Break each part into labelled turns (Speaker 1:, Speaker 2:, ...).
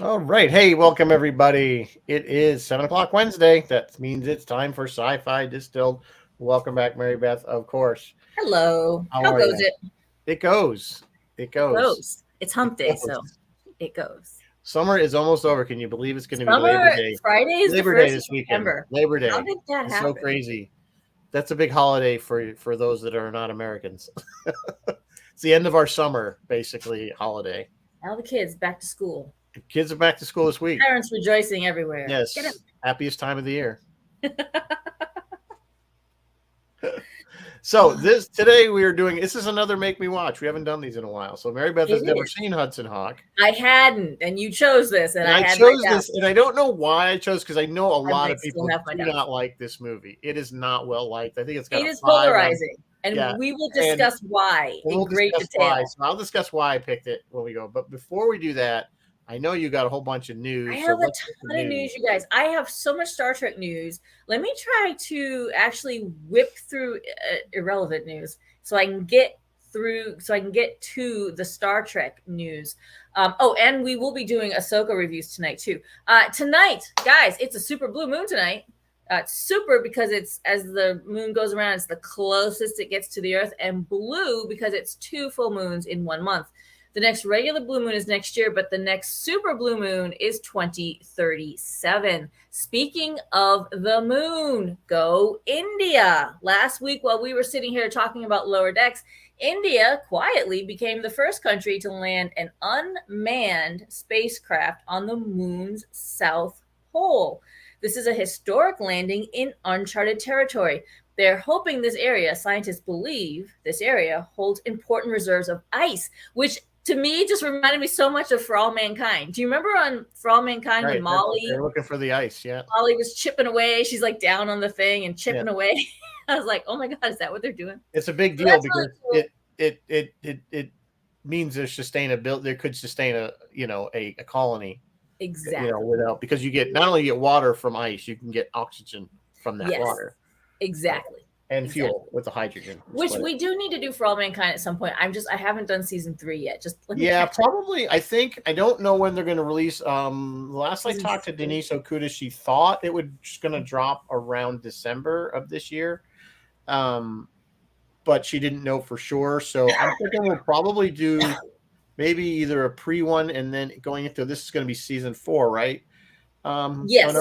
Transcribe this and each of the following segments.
Speaker 1: All right. Hey, welcome everybody. It is 7 o'clock Wednesday. That means it's time for Sci-Fi Distilled. Welcome back, Mary Beth, of course.
Speaker 2: Hello.
Speaker 1: How
Speaker 2: How
Speaker 1: are
Speaker 2: goes
Speaker 1: you?
Speaker 2: it?
Speaker 1: It goes. It
Speaker 2: It
Speaker 1: goes.
Speaker 2: goes. It's
Speaker 1: It
Speaker 2: hump day, so
Speaker 1: goes.
Speaker 2: it goes.
Speaker 1: Summer is almost over. Can you believe it's going to be Labor
Speaker 2: Summer
Speaker 1: Day?
Speaker 2: Friday is the
Speaker 1: Labor Day
Speaker 2: 1st of
Speaker 1: this weekend.
Speaker 2: September.
Speaker 1: Labor
Speaker 2: How
Speaker 1: Day.
Speaker 2: did that
Speaker 1: It's so
Speaker 2: happen?
Speaker 1: crazy. That's a big holiday for those that are not Americans. It's the end of our summer, basically, holiday.
Speaker 2: Now the kids back to school.
Speaker 1: Kids are back to school this week.
Speaker 2: Parents rejoicing everywhere. Get
Speaker 1: Yes. Happiest time of the year. So today we are doing this is another Make Me Watch. We haven't done these in a while. So Mary Beth has never seen Hudson Hawk.
Speaker 2: I hadn't, and you chose this, and
Speaker 1: I
Speaker 2: had
Speaker 1: chose
Speaker 2: my
Speaker 1: this, and I don't know why I chose because I know a lot of people
Speaker 2: still have my
Speaker 1: do
Speaker 2: doubts.
Speaker 1: not like this movie. It is not well liked. I think it's got
Speaker 2: It
Speaker 1: a
Speaker 2: is
Speaker 1: 5 on-
Speaker 2: polarizing, and
Speaker 1: yeah,
Speaker 2: we will discuss why in
Speaker 1: we'll
Speaker 2: great
Speaker 1: discuss
Speaker 2: detail.
Speaker 1: why. So I'll discuss why I picked it when we go. But before we do that, I know you got a whole bunch of news.
Speaker 2: I have a ton of news, you guys. I have so much Star Trek news. Let me try to actually whip through irrelevant news so I can get to the Star Trek news. And we will be doing Ahsoka reviews tonight too. Tonight, guys, it's a super blue moon tonight. Super because it's as the moon goes around, it's the closest it gets to the Earth, and blue because it's 2 full moons in 1 month. The next regular blue moon is next year, but the next super blue moon is 2037. Speaking of the moon, go India. Last week, while we were sitting here talking about lower decks, India quietly became the first country to land an unmanned spacecraft on the moon's south pole. This is a historic landing in uncharted territory. They're hoping this area, scientists believe this area holds important reserves of ice, which to me just reminded me so much of For All Mankind. Do you remember on For All Mankind when Molly...
Speaker 1: They're looking for the ice, yeah.
Speaker 2: Molly was chipping away. She's like down on the thing and chipping away. I was like, oh my God, is that what they're doing?
Speaker 1: It's a big deal because really cool. It means there's sustainability. There could sustain a colony.
Speaker 2: Exactly.
Speaker 1: Without, because you get not only get water from ice, you can get oxygen from that water.
Speaker 2: Exactly.
Speaker 1: And fuel with the hydrogen.
Speaker 2: Which we do need to do For All Mankind at some point. I haven't done season 3 yet. Just
Speaker 1: probably. I don't know when they're going to release. Last I talked to Denise Okuda, she thought it was just going to drop around December of this year. But she didn't know for sure. So I'm thinking we'll probably do maybe either a pre one and then going into this is going to be season 4, right?
Speaker 2: Yes.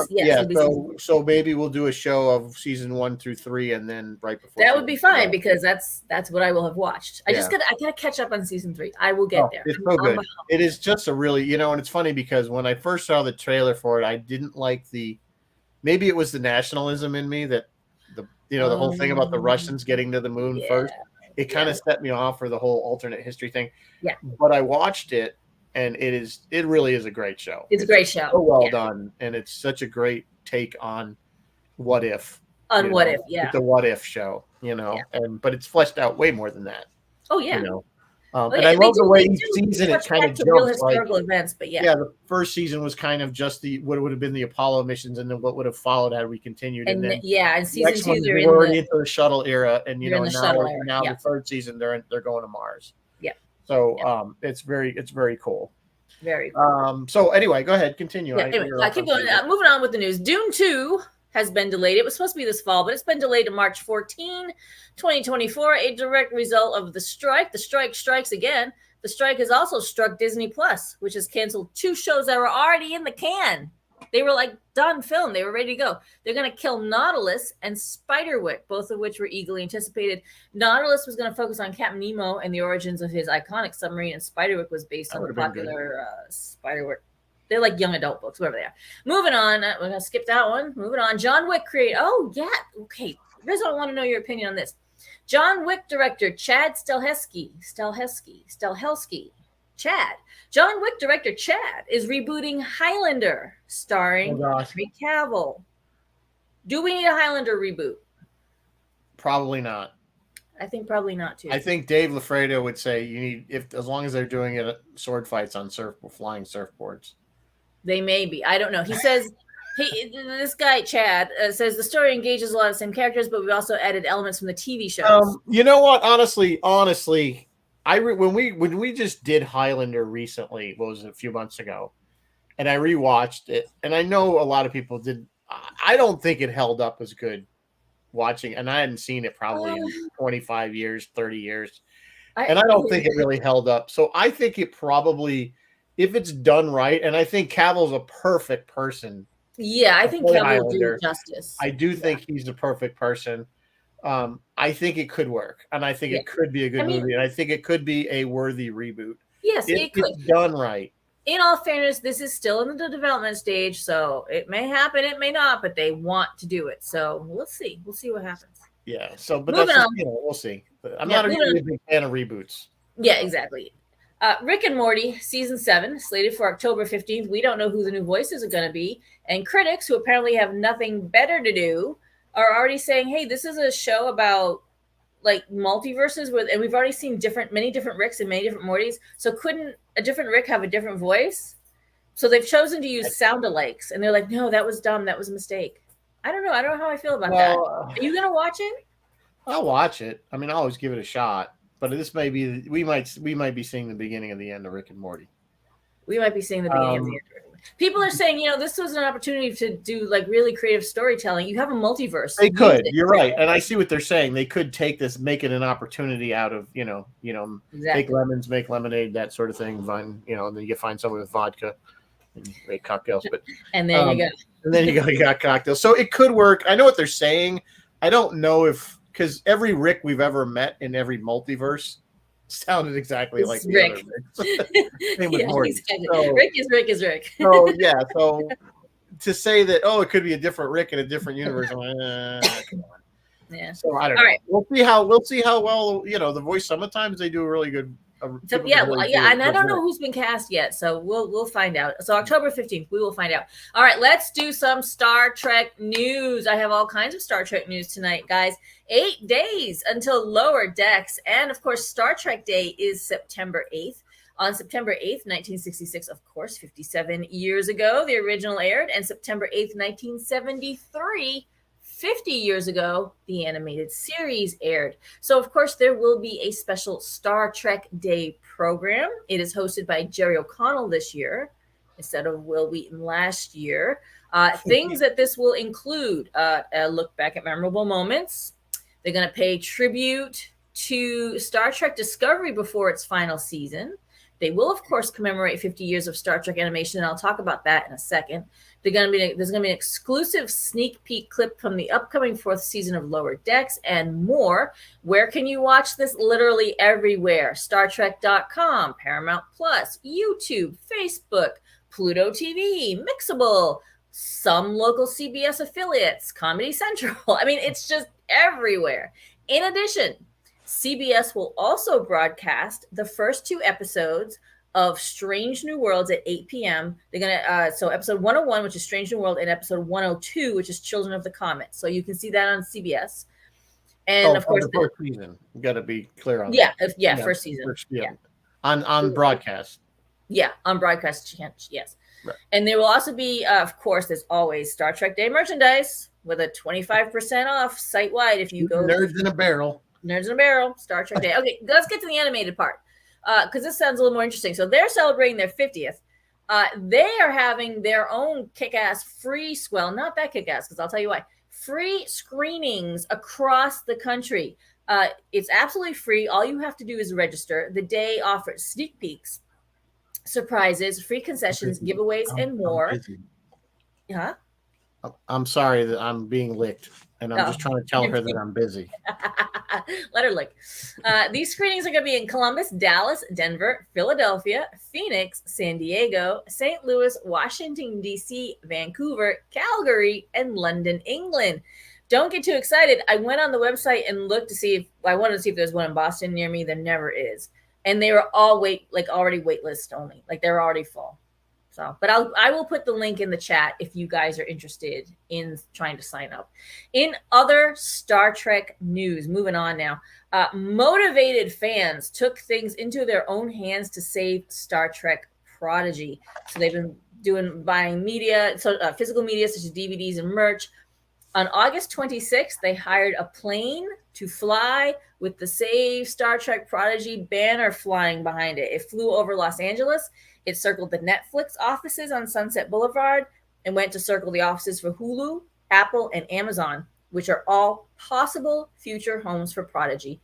Speaker 1: So maybe we'll do a show of season 1 through 3, and then right before
Speaker 2: that would be fine because that's what I will have watched. I gotta catch up on season 3. I will get there.
Speaker 1: It's so good. It is just a really and it's funny because when I first saw the trailer for it, I didn't like maybe it was the nationalism in me that the whole thing about the Russians getting to the moon first. It kind of set me off for the whole alternate history thing.
Speaker 2: Yeah,
Speaker 1: but I watched it. And it really is a great show.
Speaker 2: It's a great show.
Speaker 1: So well done. And it's such a great take on what if.
Speaker 2: It's
Speaker 1: a what if show, but it's fleshed out way more than that.
Speaker 2: Oh, yeah.
Speaker 1: And I love the way each season it kind of jumps.
Speaker 2: Real historical events, but
Speaker 1: the first season was kind of just what would have been the Apollo missions, and then what would have followed had we continued. And then
Speaker 2: and season 2
Speaker 1: they're already into the shuttle era, and now
Speaker 2: the
Speaker 1: third season they're going to Mars.
Speaker 2: So
Speaker 1: it's very cool.
Speaker 2: Very cool.
Speaker 1: So anyway, go ahead, continue.
Speaker 2: I keep going. Moving on with the news. Dune 2 has been delayed. It was supposed to be this fall, but it's been delayed to March 14, 2024, a direct result of the strike. The strike strikes again. The strike has also struck Disney Plus, which has canceled 2 shows that were already in the can. They were done film. They were ready to go. They're going to kill Nautilus and Spiderwick, both of which were eagerly anticipated. Nautilus was going to focus on Captain Nemo and the origins of his iconic submarine, and Spiderwick was based on the popular Spiderwick. They're like young adult books, whatever they are. Moving on. We're going to skip that one. Moving on. John Wick created... Oh, yeah. Okay. Rizzo, I want to know your opinion on this. John Wick director Chad Stahelski. John Wick director Chad is rebooting Highlander, starring Henry Cavill. Do we need a Highlander reboot?
Speaker 1: Probably not.
Speaker 2: I think probably not too.
Speaker 1: I think Dave Lafredo would say you need as long as they're doing it sword fights on flying surfboards.
Speaker 2: They may be. I don't know. He says this guy Chad says the story engages a lot of the same characters, but we also added elements from the TV shows.
Speaker 1: You know what? Honestly. When we just did Highlander recently, what was it, a few months ago, and I rewatched it, and I know a lot of people did. I don't think it held up as good watching, and I hadn't seen it probably in 25 years, 30 years, and I don't think it really held up. So I think it probably, if it's done right, and I think Cavill's a perfect person.
Speaker 2: Yeah, I think Cavill will do justice.
Speaker 1: I do think he's the perfect person. I think it could work, and I think it could be a good movie, and I think it could be a worthy reboot.
Speaker 2: Yes,
Speaker 1: it could. It's done right.
Speaker 2: In all fairness, this is still in the development stage, so it may happen, it may not, but they want to do it. So we'll see. We'll see what happens.
Speaker 1: Yeah. So, but that's just, we'll see. I'm not a really big fan of reboots.
Speaker 2: Yeah, exactly. Rick and Morty season 7 slated for October 15th. We don't know who the new voices are going to be, and critics who apparently have nothing better to do are already saying, "Hey, this is a show about like multiverses and we've already seen many different Ricks and many different Mortys. So couldn't a different Rick have a different voice?" So they've chosen to use sound alikes, and they're like, "No, that was dumb. That was a mistake." I don't know. I don't know how I feel about that. Are you gonna watch it?
Speaker 1: I'll watch it. I mean, I'll always give it a shot. But this may be we might be seeing the beginning of the end of Rick and Morty.
Speaker 2: We might be seeing the beginning of the end. People are saying, this was an opportunity to do like really creative storytelling. You have a multiverse.
Speaker 1: They could. You're right, and I see what they're saying. They could take this, make it an opportunity out of exactly. Make lemons, make lemonade, that sort of thing. Find and then you find someone with vodka and make cocktails. But
Speaker 2: and then
Speaker 1: you got cocktails. So it could work. I know what they're saying. I don't know because every Rick we've ever met in every multiverse sounded exactly like the
Speaker 2: Rick.
Speaker 1: Other Same with Morty.
Speaker 2: Exactly. So, Rick is Rick.
Speaker 1: So yeah, so to say that it could be a different Rick in a different universe, come on.
Speaker 2: Yeah.
Speaker 1: So I don't know. Right. We'll see how well the voice. Sometimes they do a really good.
Speaker 2: And I don't know who's been cast yet, so we'll find out. So October 15th, we will find out. All right, let's do some Star Trek news. I have all kinds of Star Trek news tonight, guys. 8 days until Lower Decks, and of course, Star Trek Day is September 8th. On September 8th, 1966, of course, 57 years ago, the original aired, and September 8th, 1973. 50 years ago, the animated series aired. So, of course, there will be a special Star Trek Day program. It is hosted by Jerry O'Connell this year instead of Will Wheaton last year. Things that this will include a look back at memorable moments. They're going to pay tribute to Star Trek Discovery before its final season. They will, of course, commemorate 50 years of Star Trek animation, and I'll talk about that in a second. There's going to be an exclusive sneak peek clip from the upcoming 4th season of Lower Decks and more. Where can you watch this? Literally everywhere. StarTrek.com, Paramount Plus, YouTube, Facebook, Pluto TV, Mixable, some local CBS affiliates, Comedy Central. I mean, it's just everywhere. In addition, CBS will also broadcast the first 2 episodes of Strange New Worlds at 8 p.m. They're gonna so episode 101, which is Strange New World, and episode 102, which is Children of the Comet. So you can see that on CBS. And of course,
Speaker 1: the first season. You got to be clear on that.
Speaker 2: Yeah, first season.
Speaker 1: On broadcast.
Speaker 2: Yeah, on broadcast. Yes.
Speaker 1: Right.
Speaker 2: And there will also be, of course, there's always Star Trek Day merchandise with a 25% off site wide if you go.
Speaker 1: Nerds in a Barrel.
Speaker 2: Nerds in a Barrel. Star Trek Day. Okay, let's get to the animated part. Because this sounds a little more interesting. So they're celebrating their 50th. They are having their own kick-ass free, not that kick-ass, because I'll tell you why. Free screenings across the country. It's absolutely free. All you have to do is register. The day offers sneak peeks, surprises, free concessions, giveaways, and more. Huh?
Speaker 1: I'm sorry that I'm being licked, and I'm just trying to tell her that I'm busy.
Speaker 2: Let her lick. These screenings are going to be in Columbus, Dallas, Denver, Philadelphia, Phoenix, San Diego, St. Louis, Washington, D.C., Vancouver, Calgary, and London, England. Don't get too excited. I went on the website and looked to see if I wanted to see if there's one in Boston near me. There never is. And they were all already waitlist only. Like they're already full. So, but I will put the link in the chat if you guys are interested in trying to sign up. In other Star Trek news, moving on now, motivated fans took things into their own hands to save Star Trek Prodigy. So they've been buying media, so physical media such as DVDs and merch. On August 26th, they hired a plane to fly with the Save Star Trek Prodigy banner flying behind it. It flew over Los Angeles. It circled the Netflix offices on Sunset Boulevard and went to circle the offices for Hulu, Apple, and Amazon, which are all possible future homes for Prodigy.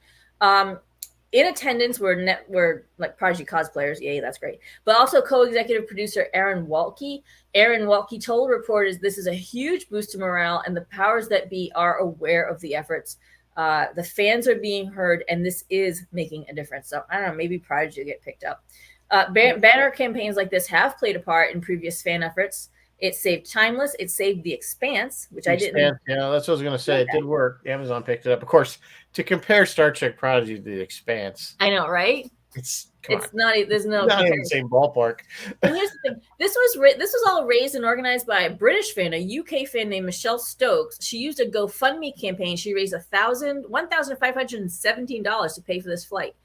Speaker 2: In attendance were like Prodigy cosplayers. Yay, that's great. But also co-executive producer Aaron Waltke. Aaron Waltke told reporters this is a huge boost to morale, and the powers that be are aware of the efforts. The fans are being heard, and this is making a difference. So I don't know, maybe Prodigy will get picked up. Banner campaigns like this have played a part in previous fan efforts. It saved Timeless. It saved The Expanse, which I didn't.
Speaker 1: Yeah, that's what I was going to say. It did work. Amazon picked it up. Of course, to compare Star Trek Prodigy to The Expanse.
Speaker 2: I know, right?
Speaker 1: It's
Speaker 2: not. There's no.
Speaker 1: Not in the same ballpark.
Speaker 2: And here's the thing. This was all raised and organized by a British fan, a UK fan named Michelle Stokes. She used a GoFundMe campaign. She raised $1,517 to pay for this flight.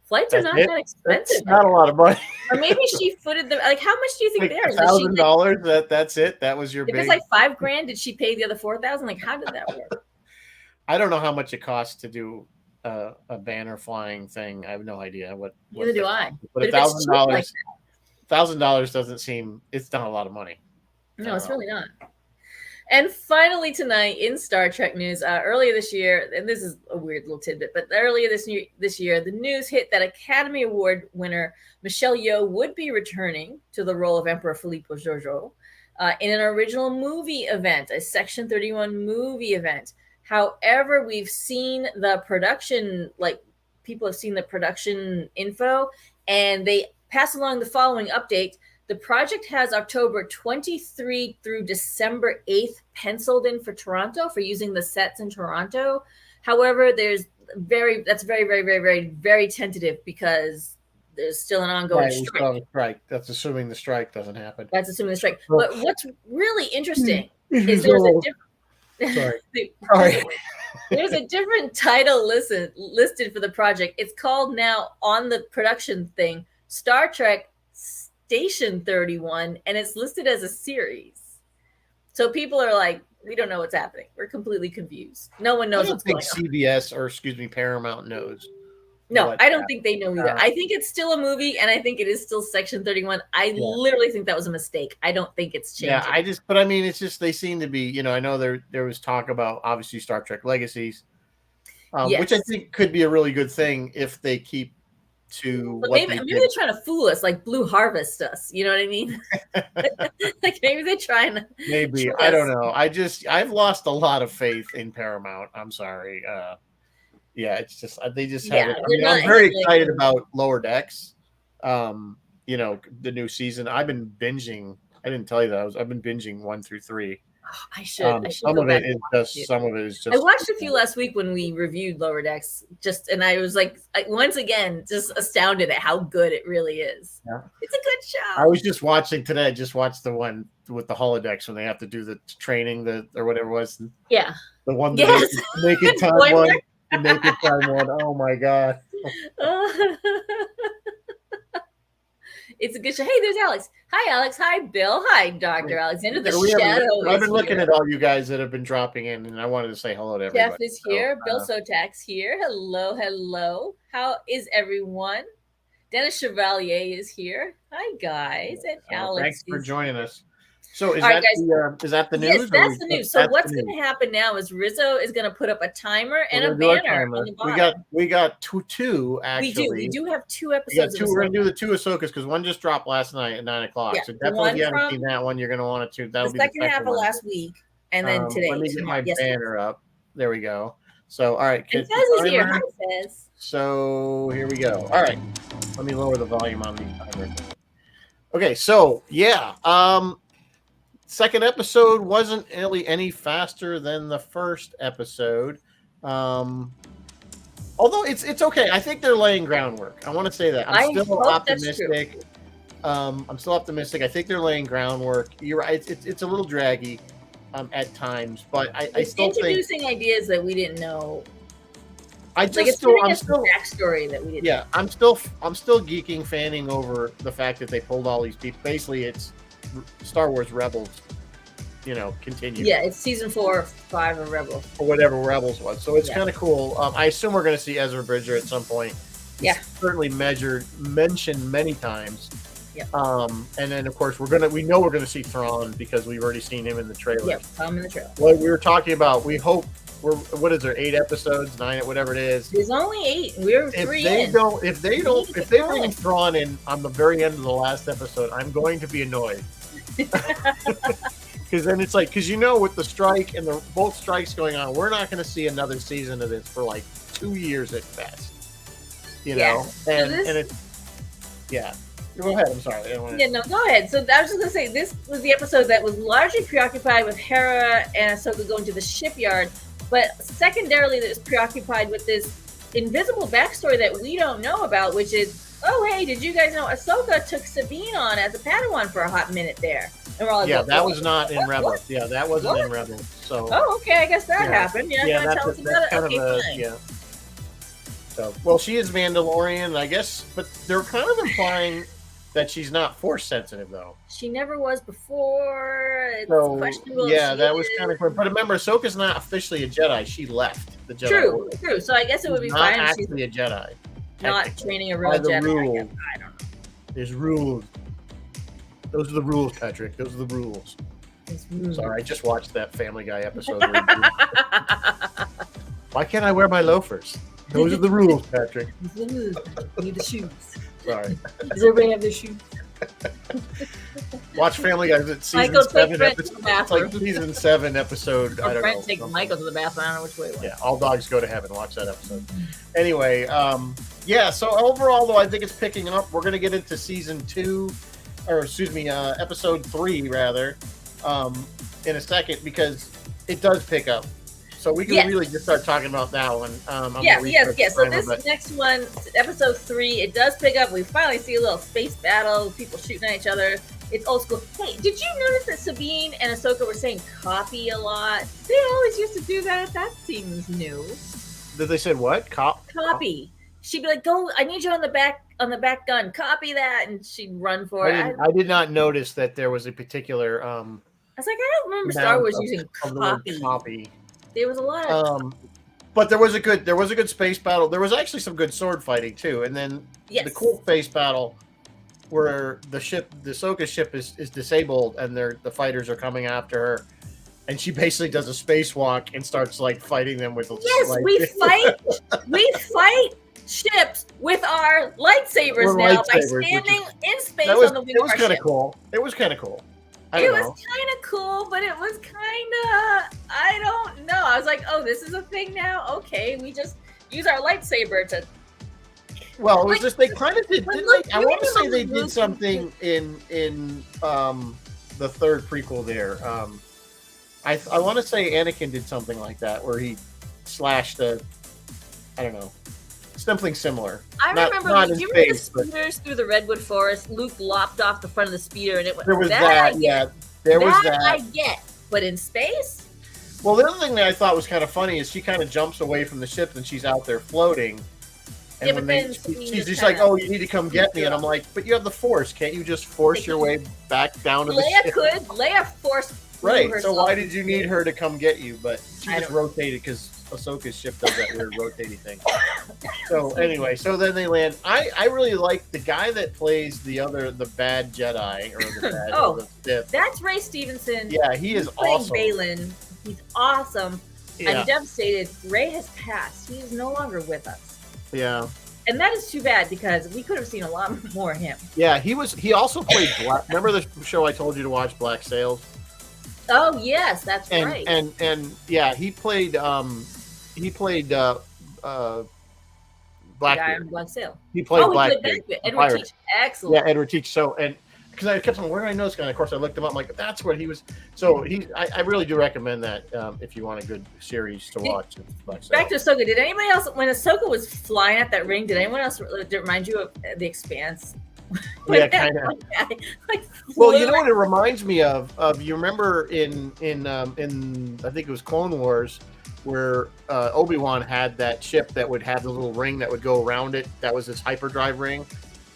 Speaker 2: Flights are not that expensive.
Speaker 1: That's not a lot of money.
Speaker 2: Or maybe she footed them. Like, how much do you think there is?
Speaker 1: $1,000. That's it. That was your.
Speaker 2: If it's like $5,000, did she pay the other $4,000? Like, how did that work?
Speaker 1: I don't know how much it costs to do a banner flying thing. I have no idea what.
Speaker 2: Neither do I.
Speaker 1: But $1,000, $1,000 doesn't seem. It's not a lot of money.
Speaker 2: No, it's really not. And finally tonight in Star Trek news, earlier this year, and this is a weird little tidbit, but earlier this year, the news hit that Academy Award winner Michelle Yeoh would be returning to the role of Emperor Filippo Giorgio in an original movie event, a Section 31 movie event. However, we've seen the production, like people have seen the production info, and they pass along the following update. The project has October 23 through December 8th penciled in for Toronto for using the sets in Toronto. However, that's very, very, very, very, very tentative because there's still an ongoing
Speaker 1: strike. That's assuming the strike doesn't happen.
Speaker 2: That's assuming the strike. But what's really interesting is there's a different. Sorry. There's a different title listed for the project. It's called now on the production thing, Star Trek Station 31, and it's listed as a series. So people are like, we don't know what's happening. We're completely confused. No one knows what's going on.
Speaker 1: CBS or Paramount knows.
Speaker 2: No, I don't think they know either. I think it's still a movie, and I think it is still Section 31. I literally think that was a mistake. I don't think it's changing.
Speaker 1: Yeah, but I mean, it's just they seem to be. I know there was talk about obviously Star Trek Legacies, which I think could be a really good thing if they keep to.
Speaker 2: But maybe they're trying to fool us, like Blue Harvest us. You know what I mean? Like maybe they're trying to.
Speaker 1: Maybe I don't know. I've lost a lot of faith in Paramount. I'm sorry. Yeah, it's just they just have. I'm very excited about Lower Decks. The new season. I've been binging. I didn't tell you that. I've been binging 1 through 3.
Speaker 2: I should.
Speaker 1: Some of it is just.
Speaker 2: I watched a few last week when we reviewed Lower Decks, and I was like, once again, just astounded at how good it really is. Yeah. It's a good show.
Speaker 1: I was just watching today. I just watched the one with the holodecks when they have to do the training, or whatever it was.
Speaker 2: Yeah.
Speaker 1: The one that naked time one. The naked time one. Oh my god.
Speaker 2: It's a good show. Hey, there's Alex. Hi, Alex. Hi, Bill. Hi, Dr. Alexander. The Shadow.
Speaker 1: I've been looking at all you guys that have been dropping in, and I wanted to say hello to everybody.
Speaker 2: Jeff is here. Bill Sotak's here. Hello, hello. How is everyone? Dennis Chevalier is here. Hi, guys. And Alex.
Speaker 1: Thanks for joining us. So is that the news?
Speaker 2: Yes, that's the news. So what's going to happen now is Rizzo is going to put up a timer and a banner on the bottom.
Speaker 1: We got two actually.
Speaker 2: We do have 2 episodes.
Speaker 1: We're going to do the 2 Ahsokas because one just dropped last night at 9:00. Yeah, so definitely if you haven't seen that one, you're going to want to. That'll be the second
Speaker 2: half of last week, and then today.
Speaker 1: Let me get my banner up. There we go. So all right,
Speaker 2: Fez is here. Hi, Fez.
Speaker 1: So here we go. All right, let me lower the volume on the timer. Okay, so yeah. Second episode wasn't really any faster than the first episode. Although it's okay. I think they're laying groundwork. I want to say that. I'm still optimistic. I'm still optimistic. I think they're laying groundwork. You're right. It's a little draggy at times, but I still think
Speaker 2: introducing ideas that we didn't know.
Speaker 1: I'm still
Speaker 2: backstory that we didn't.
Speaker 1: Yeah, I'm still fanning over the fact that they pulled all these people. Basically, it's Star Wars Rebels continue.
Speaker 2: Yeah, it's season 4 or 5 of Rebels.
Speaker 1: Or whatever Rebels was. So it's kind of cool. I assume we're going to see Ezra Bridger at some point.
Speaker 2: Yeah.
Speaker 1: Certainly mentioned many times.
Speaker 2: Yeah.
Speaker 1: And then of course we know we're gonna see Thrawn because we've already seen him in the trailer.
Speaker 2: Yeah, Tom in the trailer.
Speaker 1: What we were talking about, we hope what is there, 8 episodes, 9, whatever it is.
Speaker 2: There's only 8. We're 3 in.
Speaker 1: If they bring Thrawn in on the very end of the last episode, I'm going to be annoyed. Because then it's like, with the strike and both strikes going on, we're not going to see another season of this for like 2 years at best. And it's Go ahead. I'm sorry.
Speaker 2: Yeah, no, go ahead. So I was just going to say, this was the episode that was largely preoccupied with Hera and Ahsoka going to the shipyard, but secondarily that was preoccupied with this invisible backstory that we don't know about, which is, oh, hey, did you guys know Ahsoka took Sabine on as a Padawan for a hot minute there? And we're all like,
Speaker 1: that was not in Rebels. Yeah, that wasn't in Rebels. So.
Speaker 2: Oh, okay. I guess that happened. Yeah,
Speaker 1: that's
Speaker 2: tell us about it. Okay, fine.
Speaker 1: Yeah. So, well, she is Mandalorian, I guess, but they're kind of implying that she's not force sensitive, though.
Speaker 2: She never was before. It's questionable.
Speaker 1: Yeah, that was kind of cool. But remember, Ahsoka's not officially a Jedi. She left the Jedi Order.
Speaker 2: True. So I guess it would be
Speaker 1: not
Speaker 2: fine.
Speaker 1: Actually, a Jedi.
Speaker 2: Not training a real Jedi.
Speaker 1: Rules.
Speaker 2: I don't know.
Speaker 1: There's rules. Those are the rules, Patrick. Those are the rules. Sorry, I just watched that Family Guy episode. Why can't I wear my loafers? Those are the rules, Patrick.
Speaker 2: You need the shoes.
Speaker 1: Sorry.
Speaker 2: Does everybody have their shoes?
Speaker 1: Watch Family Guy. It's season 7 episode. It's like season 7 episode. I don't know.
Speaker 2: Take Michael to the bathroom. I don't know which way it went.
Speaker 1: Yeah, All Dogs Go to Heaven. Watch that episode. Anyway, so overall, though, I think it's picking up. We're going to get into season 2, or excuse me, episode 3, rather, in a second, because it does pick up. So we can really just start talking about that one.
Speaker 2: Yes. So this next one, episode 3, it does pick up. We finally see a little space battle, people shooting at each other. It's old school. Hey, did you notice that Sabine and Ahsoka were saying copy a lot? They always used to do that. That seems new.
Speaker 1: Did they say what?
Speaker 2: Copy. She'd be like, "Go! I need you on the back gun. Copy that," and she'd run for it.
Speaker 1: I did not notice that there was a particular.
Speaker 2: I was like, I don't remember Star Wars using copy. There was a lot of
Speaker 1: but there was a good space battle. There was actually some good sword fighting too, and then the cool space battle where the Ahsoka's ship is disabled and the fighters are coming after her, and she basically does a spacewalk and starts like fighting them with
Speaker 2: we fight ships with our lightsabers by standing in space on the wing of our ship.
Speaker 1: It was kind of cool.
Speaker 2: It was kind of cool, but it was kind of, I don't know. I was like, oh, this is a thing now? Okay, we just use our lightsaber to...
Speaker 1: Well, it was just, they kind of did, didn't they? I want to say they did something in the third prequel there. I want to say Anakin did something like that, where he slashed I don't know, something similar.
Speaker 2: I remember the speeders through the redwood forest. Luke lopped off the front of the speeder, and it went.
Speaker 1: There was that. There was that.
Speaker 2: I get, but in space.
Speaker 1: Well, the other thing that I thought was kind of funny is she kind of jumps away from the ship and she's out there floating. And when she's just like, "Oh, you need to come get me," and I'm like, "But you have the Force. Can't you just force your way back down to the ship?"
Speaker 2: Leia forced.
Speaker 1: Right. So why did you need her to come get you? But she just rotated because Ahsoka's ship does that weird rotating thing. So anyway, so then they land. I really like the guy that plays the bad Jedi or the bad Sith.
Speaker 2: That's Ray Stevenson.
Speaker 1: Yeah, he is awesome.
Speaker 2: Balin. He's awesome.
Speaker 1: Yeah.
Speaker 2: I'm devastated. Ray has passed. He is no longer with us.
Speaker 1: Yeah.
Speaker 2: And that is too bad because we could have seen a lot more of him.
Speaker 1: Yeah, he also played Black. Remember the show I told you to watch, Black Sails?
Speaker 2: Oh yes, that's right.
Speaker 1: And yeah, he played Blackbeard.
Speaker 2: Black Sail.
Speaker 1: He played Blackbeard.
Speaker 2: Edward Teach, excellent.
Speaker 1: Yeah, Edward Teach. So because I kept on, where do I know this guy? And of course, I looked him up. I'm like, that's what he was. So I really do recommend that if you want a good series to watch.
Speaker 2: Back to Ahsoka. Did anybody else, when Ahsoka was flying at that ring, did anyone else remind you of The Expanse?
Speaker 1: Yeah, kind of. Well, you know what it reminds me of? You remember in I think it was Clone Wars, where Obi-Wan had that ship that would have the little ring that would go around it. That was his hyperdrive ring.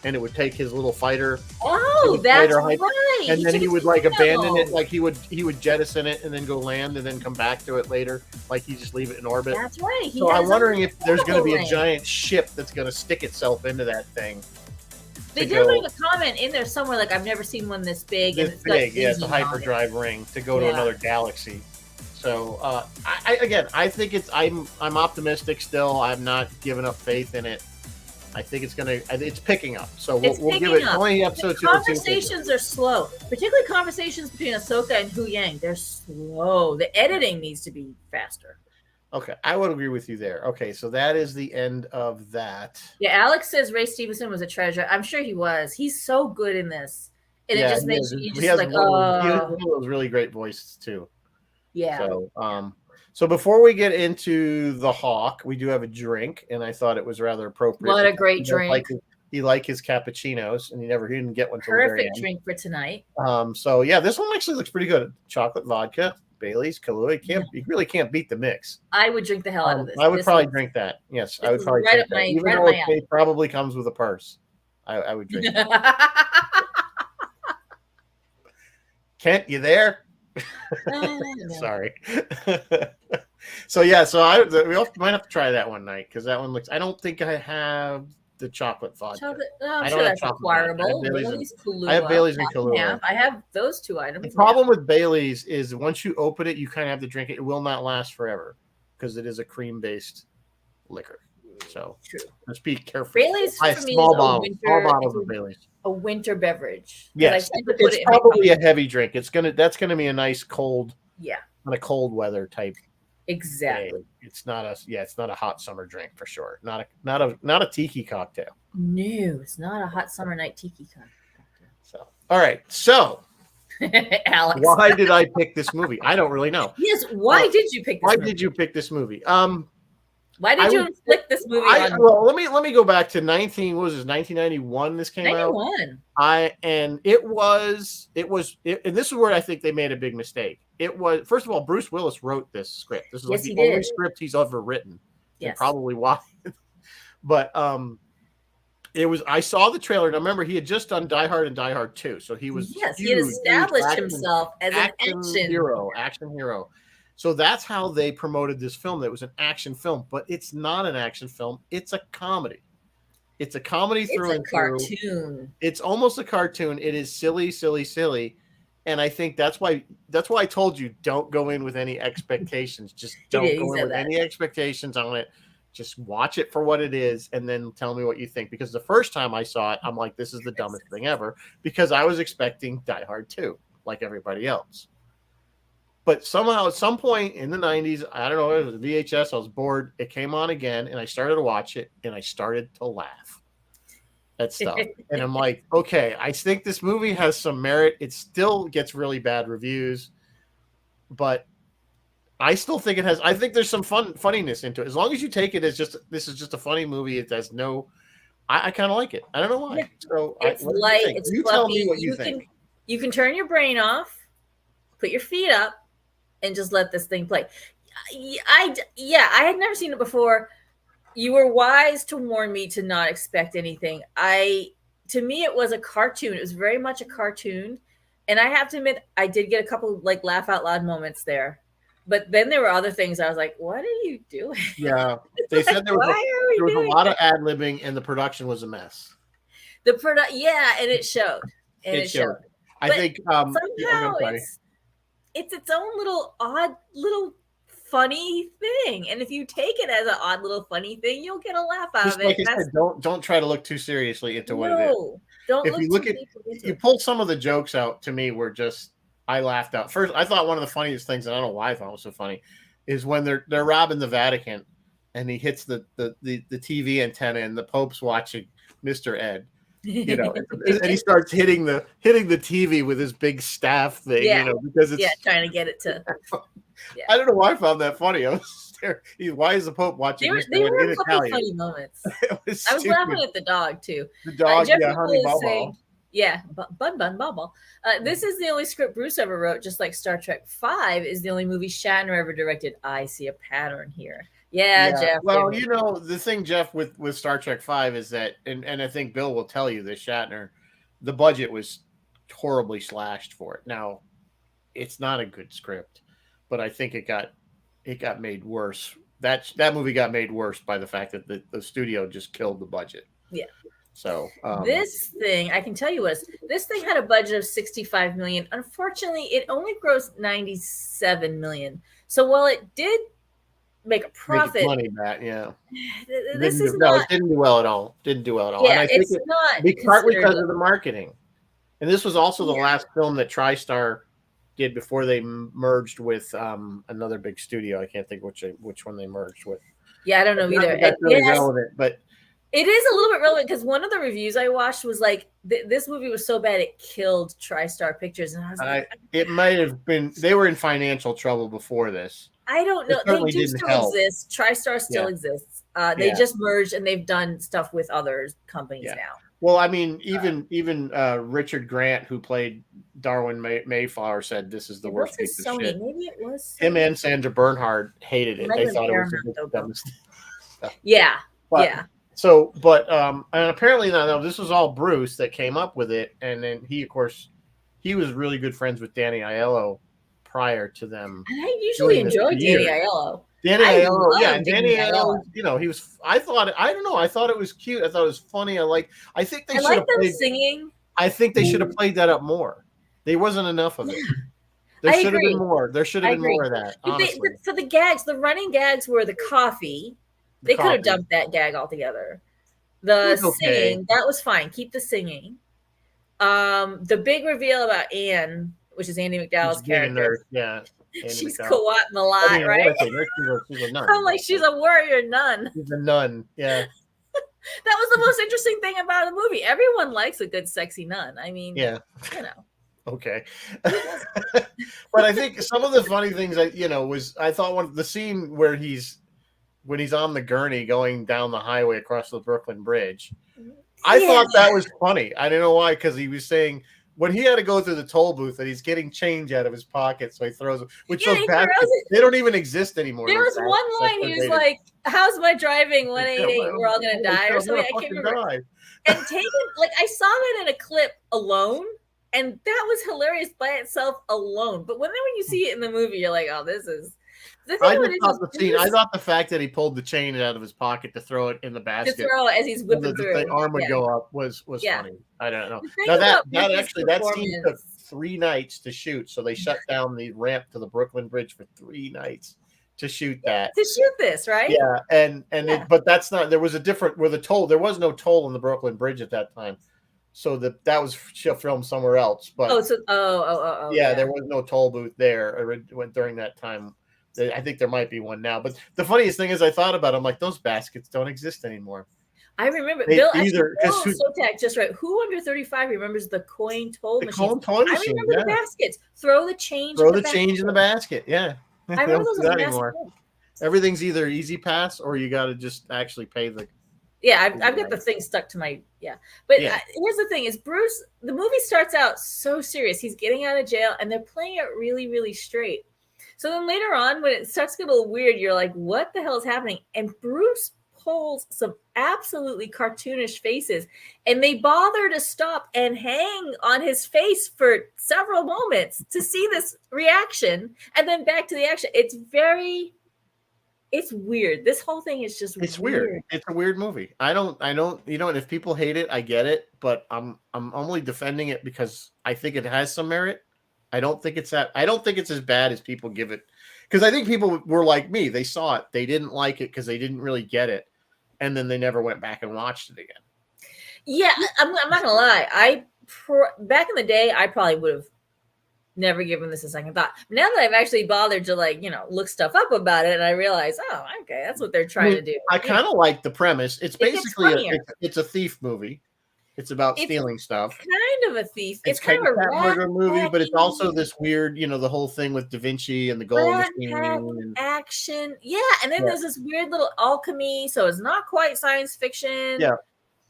Speaker 1: and it would take his little fighter.
Speaker 2: Oh, that's right.
Speaker 1: And then he would like abandon it,
Speaker 2: it.
Speaker 1: like he would jettison it and then go land and then come back to it later, like he just leave it in orbit.
Speaker 2: That's right.
Speaker 1: So I'm wondering if there's going to be a giant ship that's going to stick itself into that thing.
Speaker 2: They did leave a comment in there somewhere, like I've never seen one this big.
Speaker 1: This big, yeah, it's a hyperdrive ring to go to another galaxy. So I think I'm optimistic still. I'm not giving up faith in it. I think it's picking up. So we'll give it 20 episodes.
Speaker 2: Conversations are slow, particularly conversations between Ahsoka and Hu Yang. They're slow. The editing needs to be faster.
Speaker 1: Okay, I would agree with you there. Okay, so that is the end of that.
Speaker 2: Yeah, Alex says Ray Stevenson was a treasure. I'm sure he was. He's so good in this. And it just makes you just like, oh.
Speaker 1: He has one of those really great voices too.
Speaker 2: Yeah.
Speaker 1: So before we get into the Hawk, we do have a drink, and I thought it was rather appropriate.
Speaker 2: What a great drink.
Speaker 1: He liked his cappuccinos, and he didn't get one till the very end.
Speaker 2: Perfect drink for tonight.
Speaker 1: So yeah, this one actually looks pretty good. Chocolate vodka, Bailey's, Kahlua. You really can't beat the mix.
Speaker 2: I would drink the hell out of this.
Speaker 1: I would probably drink that. Yes, I would probably drink that. Even though it probably comes with a purse, I would drink it. Kent, you there? No. Sorry. So we might have to try that one night because that one looks. I don't think I have the chocolate vodka.
Speaker 2: I'm sure that's acquirable.
Speaker 1: I have Bailey's and Kahlua.
Speaker 2: I have those two items.
Speaker 1: The problem with Bailey's is once you open it, you kind of have to drink it. It will not last forever because it is a cream-based liquor. So let's be careful.
Speaker 2: Bailey's for me
Speaker 1: small bottles of Bailey's.
Speaker 2: A winter beverage.
Speaker 1: Yes, it's probably a heavy drink. That's gonna be a nice cold, on a cold weather type.
Speaker 2: Exactly.
Speaker 1: Day. It's not a hot summer drink for sure. Not a tiki cocktail.
Speaker 2: No, it's not a hot summer night tiki cocktail.
Speaker 1: So all right, so
Speaker 2: Alex,
Speaker 1: why did I pick this movie? I don't really know.
Speaker 2: Yes, why did you pick this movie?
Speaker 1: Why did you pick this movie?
Speaker 2: Why did you inflict this movie on?
Speaker 1: Well, let me go back to 1991. This came out. 91. And this is where I think they made a big mistake. It was, first of all, Bruce Willis wrote this script. This is like the only script he's ever written. Yes. And probably why. But it was. I saw the trailer, and I remember he had just done Die Hard and Die Hard 2, so he was
Speaker 2: he had established himself as an action
Speaker 1: hero. So that's how they promoted this film. That it was an action film, but it's not an action film. It's a comedy. It's a comedy through and through. It's a cartoon. It's almost a cartoon. It is silly, silly, silly. And I think that's why I told you don't go in with any expectations. Just don't go in with any expectations on it. Just watch it for what it is and then tell me what you think. Because the first time I saw it, I'm like, this is the dumbest thing ever. Because I was expecting Die Hard 2, like everybody else. But somehow, at some point in the 90s, I don't know, it was VHS, I was bored. It came on again, and I started to watch it, and I started to laugh at stuff. And I'm like, okay, I think this movie has some merit. It still gets really bad reviews, but I still think it has. I think there's some funniness into it. As long as you take it as this is just a funny movie. It has no. I kind of like it. I don't know why. Yeah. So
Speaker 2: it's light. It's fluffy.
Speaker 1: Tell me what you think.
Speaker 2: You can turn your brain off, put your feet up, and just let this thing play. I had never seen it before. You were wise to warn me to not expect anything. To me, it was a cartoon. It was very much a cartoon. And I have to admit, I did get a couple like laugh out loud moments there. But then there were other things I was like, what are you doing?
Speaker 1: Yeah. They said there was a lot of ad-libbing and the production was a mess.
Speaker 2: And it showed. It showed.
Speaker 1: I think
Speaker 2: somehow it's its own little odd little funny thing. And if you take it as an odd little funny thing, you'll get a laugh out of it.
Speaker 1: Like I said, don't try to look too seriously into what it is.
Speaker 2: Don't
Speaker 1: you pull some of the jokes out to me were just I laughed out. First, I thought one of the funniest things, and I don't know why I thought it was so funny, is when they're robbing the Vatican and he hits the TV antenna and the Pope's watching Mr. Ed. You know, and he starts hitting the TV with his big staff thing, because it's
Speaker 2: trying to get it to.
Speaker 1: Yeah. I don't know why I found that funny. I was there. Why is the Pope watching?
Speaker 2: They were a couple of funny moments. I was laughing at the dog too.
Speaker 1: The dog, Honey Bubble.
Speaker 2: Bun Bubble. This is the only script Bruce ever wrote, just like Star Trek V is the only movie Shatner ever directed. I see a pattern here. Yeah, Jeff.
Speaker 1: Well, the thing, Jeff, with Star Trek V is that, and I think Bill will tell you this, Shatner, the budget was horribly slashed for it. Now, it's not a good script, but I think it got made worse. That movie got made worse by the fact that the studio just killed the budget.
Speaker 2: Yeah.
Speaker 1: So
Speaker 2: this thing, I can tell you this thing had a budget of 65 million. Unfortunately, it only grossed 97 million. So while it did make a profit,
Speaker 1: make money back, yeah.
Speaker 2: This is
Speaker 1: no,
Speaker 2: not.
Speaker 1: It didn't do well at all. Didn't do well at all.
Speaker 2: Yeah,
Speaker 1: and I think
Speaker 2: it's not
Speaker 1: partly because of the marketing. And this was also the last film that TriStar did before they merged with another big studio. I can't think which one they merged with.
Speaker 2: Yeah, I don't know either.
Speaker 1: That's really relevant, but
Speaker 2: it is a little bit relevant because one of the reviews I watched was like, this movie was so bad it killed TriStar Pictures, and I was like,
Speaker 1: it might have been they were in financial trouble before this.
Speaker 2: I don't know. They do still exist. TriStar still exists. They just merged and they've done stuff with other companies now.
Speaker 1: Well, I mean, even Richard Grant, who played Darwin Mayflower, said this is the worst piece of shit.
Speaker 2: Maybe it was
Speaker 1: Sony. Him and Sandra Bernhard hated it. They thought it was the dumbest.
Speaker 2: Yeah.
Speaker 1: So, but and apparently no, this was all Bruce that came up with it, and then he, of course, he was really good friends with Danny Aiello prior to them.
Speaker 2: And I usually enjoy Danny Aiello.
Speaker 1: Danny Aiello, he was. I thought it was cute. I thought it was funny. I think they should have played
Speaker 2: singing.
Speaker 1: I think they should have played that up more. There wasn't enough of it. There should have been more. There should have been more of that.
Speaker 2: So the gags, the running gags were the coffee. They could have dumped that gag altogether. The singing, that was fine. Keep the singing. The big reveal about Anne, which is Andie MacDowell's character. She's Kawat Malat, right?
Speaker 1: She's a nun.
Speaker 2: I'm like, she's a warrior nun.
Speaker 1: She's a nun, yeah.
Speaker 2: That was the most interesting thing about the movie. Everyone likes a good, sexy nun. I mean,
Speaker 1: Okay. But I think some of the funny things I thought the scene where when he's on the gurney going down the highway across the Brooklyn Bridge, I thought that was funny. I don't know why, because he was saying when he had to go through the toll booth and he's getting change out of his pocket, so he throws them, those baskets, they don't even exist anymore.
Speaker 2: There was one line he was like, "How's my driving? 188, we're all gonna die," or something. I can't remember. And taken, I saw that in a clip alone, and that was hilarious by itself alone. But when you see it in the movie, you're like, "Oh, this is." I thought the fact that he pulled the chain out of his pocket to throw it in the basket, to throw it as he's whipping through,
Speaker 1: the arm would go up was funny. I don't know. Now that scene took 3 nights to shoot, so they shut down the ramp to the Brooklyn Bridge for 3 nights to shoot that.
Speaker 2: To shoot this, right?
Speaker 1: Yeah, but that's not. There was a different with a toll. There was no toll on the Brooklyn Bridge at that time, so that was filmed somewhere else. But there was no toll booth there during that time. I think there might be one now, but the funniest thing is I thought about it, I'm like, those baskets don't exist anymore.
Speaker 2: I remember Bill Sotak just right. Who under 35 remembers the coin toll machine? I remember the baskets. Throw the change.
Speaker 1: In the basket. Yeah.
Speaker 2: I remember those anymore.
Speaker 1: Everything's either Easy Pass or you got to just actually pay the.
Speaker 2: Yeah, I've got the thing stuck to my But here's the thing: is Bruce? The movie starts out so serious. He's getting out of jail, and they're playing it really, really straight. So then later on, when it starts to get a little weird, you're like, what the hell is happening? And Bruce pulls some absolutely cartoonish faces, and they bother to stop and hang on his face for several moments to see this reaction, and then back to the action. It's weird. This whole thing is just weird.
Speaker 1: It's a weird movie. I don't, and if people hate it, I get it, but I'm only defending it because I think it has some merit. I don't think it's as bad as people give it, because I think people were like me. They saw it, they didn't like it because they didn't really get it, and then they never went back and watched it again.
Speaker 2: Yeah, I'm not gonna lie. Back in the day, I probably would have never given this a second thought. Now that I've actually bothered to look stuff up about it, and I realize, oh, okay, that's what they're trying to do.
Speaker 1: I kind of like the premise. It's basically it's a thief movie. It's about stealing stuff.
Speaker 2: Kind of a thief.
Speaker 1: It's kind of a murder movie, but it's also this weird, the whole thing with Da Vinci and the gold machine and
Speaker 2: action. Yeah, and then there's this weird little alchemy, so it's not quite science fiction.
Speaker 1: Yeah.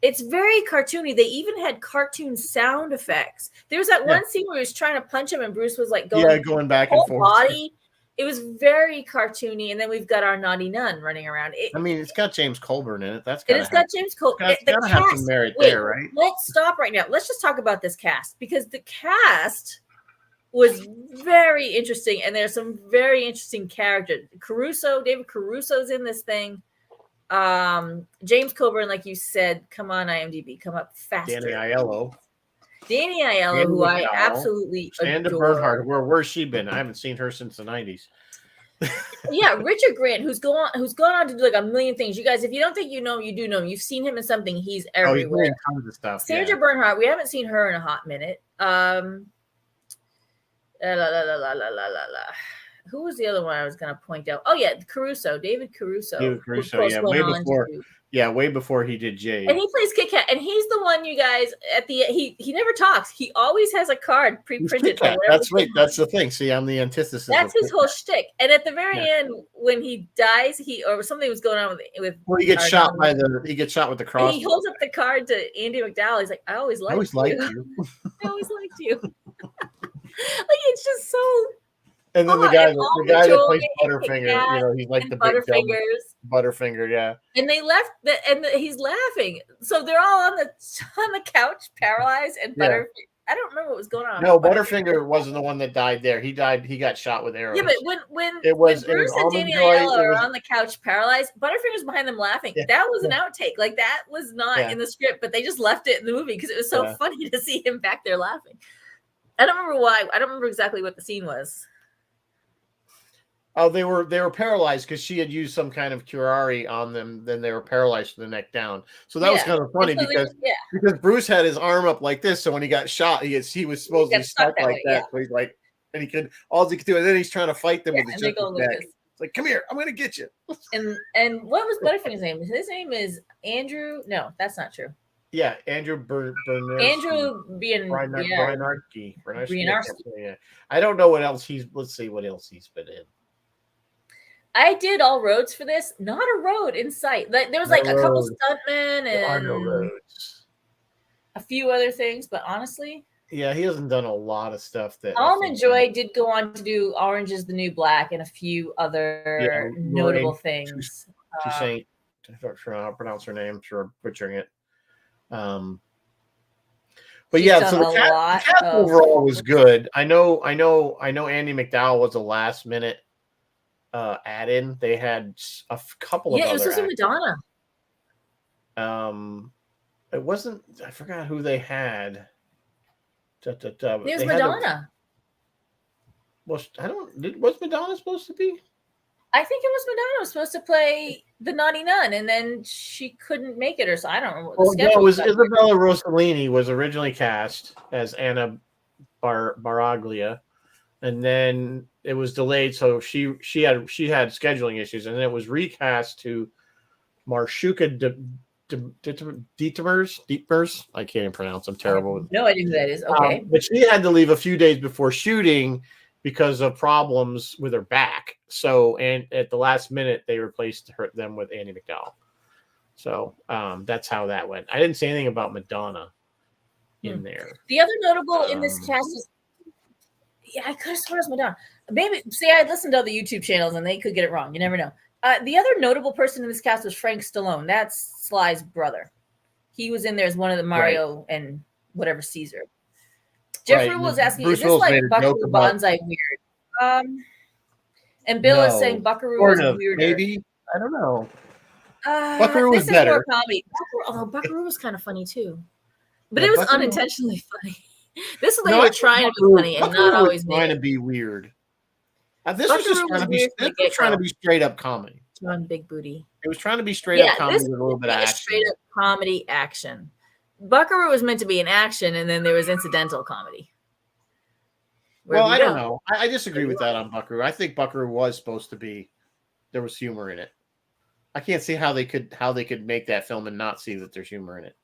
Speaker 2: It's very cartoony. They even had cartoon sound effects. There was that one scene where he was trying to punch him, and Bruce was like going
Speaker 1: back and forth.
Speaker 2: Body it was very cartoony. And then we've got our naughty nun running around.
Speaker 1: I mean, it's got James Colburn in it. That's
Speaker 2: It
Speaker 1: got
Speaker 2: has got James Colburn.
Speaker 1: It's got to have some merit there, right?
Speaker 2: Let's stop right now. Let's just talk about this cast, because the cast was very interesting, and there's some very interesting characters. David Caruso's in this thing. James Coburn, like you said, come on IMDb, come up faster. Danny Aiello, who I absolutely
Speaker 1: adore. Bernhardt, where's she been? I haven't seen her since the 90s.
Speaker 2: Yeah, Richard Grant, who's gone on to do like a million things. You guys, if you don't think you know him, you do know him. You've seen him in something. He's everywhere.
Speaker 1: He's tons of stuff.
Speaker 2: Sandra Bernhardt, we haven't seen her in a hot minute. Who was the other one I was going to point out? Oh yeah, David Caruso.
Speaker 1: Way before he did Jade.
Speaker 2: And he plays Kit Kat, and he's the one, you guys, at the he never talks. He always has a card pre-printed.
Speaker 1: That's right. That's the thing. See, I'm the antithesis.
Speaker 2: That's his whole shtick. And at the very end, when he dies, or something was going on with
Speaker 1: he gets shot with the cross.
Speaker 2: He holds up the card to Andy McDowell. He's like, I always liked you. I always liked you. Like, it's just so.
Speaker 1: And then the guy that plays Butterfinger, he's like the Butterfinger, yeah.
Speaker 2: And they left, and he's laughing. So they're all on the couch, paralyzed, and Butterfinger. I don't remember what was going on.
Speaker 1: No, Butterfinger wasn't the one that died there. He died. He got shot with arrows.
Speaker 2: Yeah, but when Bruce and Danny Aiello are on the couch, paralyzed, Butterfinger's behind them laughing. Yeah. That was an outtake. Like, that was not in the script, but they just left it in the movie because it was so funny to see him back there laughing. I don't remember why. I don't remember exactly what the scene was.
Speaker 1: Oh, they were paralyzed because she had used some kind of curare on them. Then they were paralyzed from the neck down. So that was kind of funny because Bruce had his arm up like this. So when he got shot, he was supposedly stuck like that. So he's like, and he could do, and then he's trying to fight them with the neck. It's like, come here, I'm gonna get you.
Speaker 2: And what was Butterfinger's name? His name is Andrew. No, that's not true.
Speaker 1: Yeah, Andrew Bernarski.
Speaker 2: Andrew
Speaker 1: Bernarski. Yeah. I don't know what else let's see what else he's been in.
Speaker 2: I did all roads for this. Not a road in sight. Like, there was like a couple stuntmen and a few other things, but honestly,
Speaker 1: yeah, he hasn't done a lot of stuff. That
Speaker 2: Almond Joy did go on to do Orange Is the New Black and a few other notable things.
Speaker 1: I don't pronounce her name. Sure, butchering it. But yeah, so the cast overall was good. I know. Andy McDowell was a last minute add-in. They had a couple of.
Speaker 2: Yeah, it was also Madonna.
Speaker 1: It wasn't. I forgot who they had.
Speaker 2: It was Madonna.
Speaker 1: Was Madonna supposed to be?
Speaker 2: I think it was Madonna was supposed to play the naughty nun, and then she couldn't make it, or so I don't know what the schedule was.
Speaker 1: Isabella Rossellini was originally cast as Anna Baraglia, and then it was delayed, so she had scheduling issues, and then it was recast to Marshuka Dietmers. I can't even pronounce. I'm terrible.
Speaker 2: No idea who that is. Okay,
Speaker 1: but she had to leave a few days before shooting because of problems with her back. So, and at the last minute, they replaced them with Andy McDowell. So that's how that went. I didn't say anything about Madonna in there.
Speaker 2: The other notable in this cast is, I could have sworn it was Madonna. Maybe, see, I listened to other YouTube channels and they could get it wrong. You never know. The other notable person in this cast was Frank Stallone. That's Sly's brother. He was in there as one of the Mario and whatever Caesar. Jeffrey was asking, is this like Buckaroo Banzai weird? And Bill is saying Buckaroo was weirder.
Speaker 1: Maybe. I don't know. Buckaroo was better.
Speaker 2: More comedy. Although Buckaroo was kind of funny too. But it was unintentionally funny. This they were trying to be funny and not always
Speaker 1: trying to be weird. This was just trying to be straight up comedy.
Speaker 2: John Big Booty.
Speaker 1: It was trying to be straight up comedy with a little bit of action.
Speaker 2: Straight up comedy action. Buckaroo was meant to be an action, and then there was incidental comedy.
Speaker 1: Well, I don't know. I disagree with that on Buckaroo. I think Buckaroo was supposed to be. There was humor in it. I can't see how they could make that film and not see that there's humor in it.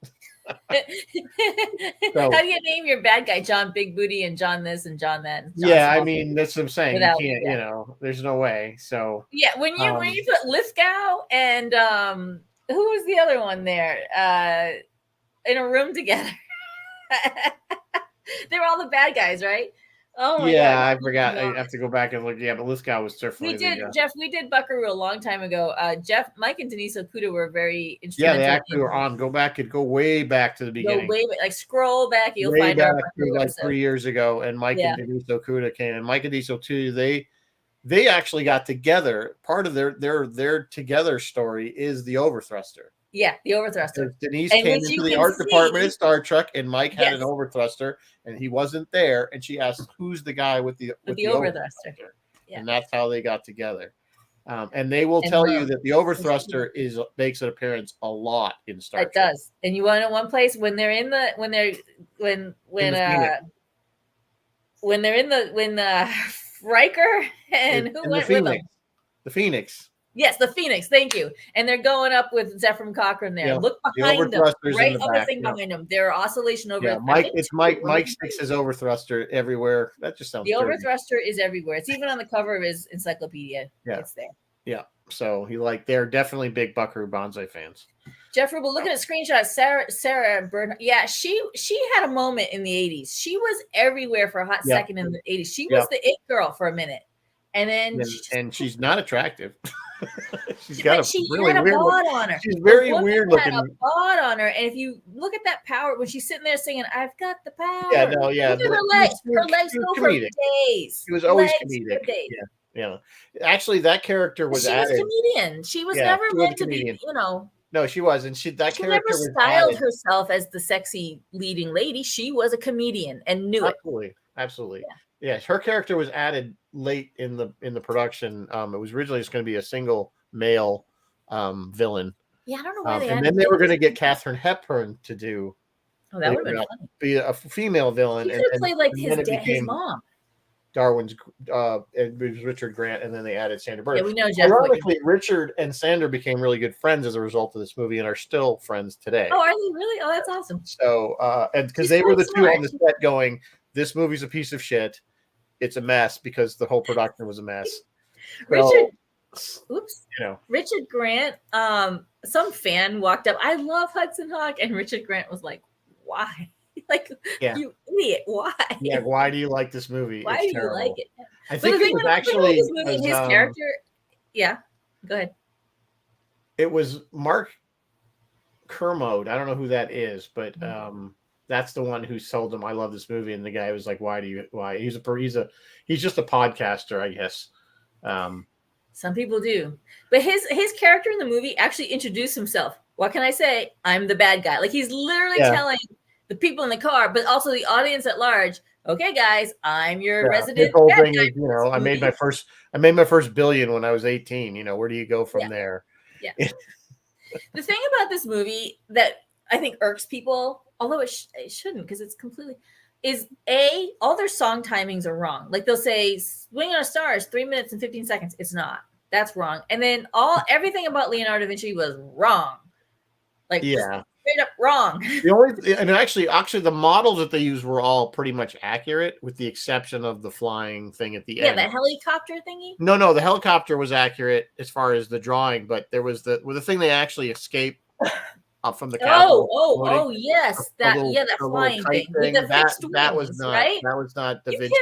Speaker 2: How do you name your bad guy? John Big Booty and John this and John that. And
Speaker 1: John I mean, that's what I'm saying. You can't, there's no way. So
Speaker 2: yeah, when you put Lithgow and who was the other one there? In a room together. They were all the bad guys, right? Oh my
Speaker 1: Yeah,
Speaker 2: god.
Speaker 1: I forgot. I have to go back and look. Yeah, but Lithgow was
Speaker 2: We
Speaker 1: definitely
Speaker 2: did,
Speaker 1: the.
Speaker 2: Jeff. We did Buckaroo a long time ago. Mike, and Denise Okuda were very
Speaker 1: Yeah, they
Speaker 2: instrumental.
Speaker 1: actually were on. Go back and go way back to the
Speaker 2: Go
Speaker 1: beginning.
Speaker 2: way back, like scroll back, you'll
Speaker 1: Way
Speaker 2: find our
Speaker 1: back to
Speaker 2: Buckaroo
Speaker 1: like
Speaker 2: episode.
Speaker 1: 3 years ago, and Mike
Speaker 2: Yeah.
Speaker 1: and Denise Okuda came, and Mike and Denise Okuda, they actually got together. Part of their together story is the Overthruster.
Speaker 2: Yeah, the Overthruster.
Speaker 1: Denise
Speaker 2: And
Speaker 1: came
Speaker 2: which you
Speaker 1: into the
Speaker 2: can
Speaker 1: art department
Speaker 2: see-
Speaker 1: at Star Trek, and Mike had an
Speaker 2: Yes.
Speaker 1: Overthruster, and he wasn't there. And she asked, "Who's the guy with the
Speaker 2: Overthruster?" Yeah.
Speaker 1: And that's how they got together. And they will tell you that the Overthruster makes an appearance a lot in Star
Speaker 2: It
Speaker 1: Trek.
Speaker 2: does. And you want to know one place when they're in the when Riker and who went with them?
Speaker 1: The Phoenix.
Speaker 2: Yes, the Phoenix. Thank you. And they're going up with Zephram Cochrane there.
Speaker 1: Yeah,
Speaker 2: Look
Speaker 1: the
Speaker 2: behind them,
Speaker 1: Overthruster's
Speaker 2: right
Speaker 1: in the
Speaker 2: on the
Speaker 1: back,
Speaker 2: thing
Speaker 1: yeah.
Speaker 2: behind them. There are oscillation over.
Speaker 1: Yeah, Mike sticks his Overthruster everywhere. That just sounds
Speaker 2: The
Speaker 1: dirty.
Speaker 2: Overthruster is everywhere. It's even on the cover of his encyclopedia.
Speaker 1: Yeah.
Speaker 2: It's there.
Speaker 1: Yeah. So they're definitely big Buckaroo Banzai fans.
Speaker 2: Jeff Rubel, looking at screenshots, Sarah Bernhardt. Yeah, she had a moment in the 80s. She was everywhere for a hot second in the 80s. She was the it girl for a minute. And then
Speaker 1: she's not attractive. She's got a really
Speaker 2: had a
Speaker 1: weird
Speaker 2: bod on her.
Speaker 1: She's very weird looking.
Speaker 2: Had a bod on her, and if you look at that power when she's sitting there singing, "I've got the power."
Speaker 1: Yeah, no, yeah.
Speaker 2: Look at her legs go for days.
Speaker 1: She was always
Speaker 2: legs
Speaker 1: comedic. Yeah. Actually, that character was
Speaker 2: she
Speaker 1: added.
Speaker 2: was a comedian. She was never meant to be,
Speaker 1: No, she wasn't. She character
Speaker 2: never
Speaker 1: was
Speaker 2: styled
Speaker 1: added.
Speaker 2: herself as the sexy leading lady. She was a comedian and knew it.
Speaker 1: Absolutely. Yeah, her character was added late in the production. It was originally just going to be a single male villain.
Speaker 2: Yeah, I don't know why they
Speaker 1: and then they were going to get Katharine Hepburn to do.
Speaker 2: Oh, that would have been funny.
Speaker 1: Be a female villain.
Speaker 2: He could have played like his mom.
Speaker 1: Darwin's it was Richard Grant, and then they added Sandra Bernhard.
Speaker 2: Yeah, we know Jeff.
Speaker 1: Ironically, Richard and Sandra became really good friends as a result of this movie and are still friends today.
Speaker 2: Oh, are they really? Oh, that's awesome.
Speaker 1: So, and because they were the two on the set going, this movie's a piece of shit. It's a mess because the whole production was a mess.
Speaker 2: Richard Grant, some fan walked up. I love Hudson Hawk, and Richard Grant was like, "Why? You idiot! Why?
Speaker 1: Yeah, why do you like this movie?
Speaker 2: Why do you like it?"
Speaker 1: I think it was actually
Speaker 2: his character. Yeah, go ahead.
Speaker 1: It was Mark Kermode. I don't know who that is, but that's the one who told him, "I love this movie." And the guy was like, "Why? He's just a podcaster, I guess."
Speaker 2: Some people do, but his character in the movie actually introduced himself. What can I say? I'm the bad guy. Like he's literally telling the people in the car, but also the audience at large. Okay, guys, I'm your resident.
Speaker 1: His whole thing is, I made my first billion when I was 18. Where do you go from there?
Speaker 2: Yeah. The thing about this movie that I think irks people, although it shouldn't, because it's completely, is all their song timings are wrong. Like they'll say "Swing on a Star" is 3 minutes and 15 seconds. It's not. That's wrong. And then everything about Leonardo da Vinci was wrong. Like straight up wrong.
Speaker 1: Actually, the models that they used were all pretty much accurate, with the exception of the flying thing at the end.
Speaker 2: Yeah, the helicopter thingy.
Speaker 1: No, the helicopter was accurate as far as the drawing, but there was the thing they actually escaped up from the Capitol.
Speaker 2: Oh, yes, that flying thing. With the fixed wings,
Speaker 1: that was not
Speaker 2: right?
Speaker 1: That was not Da Vinci.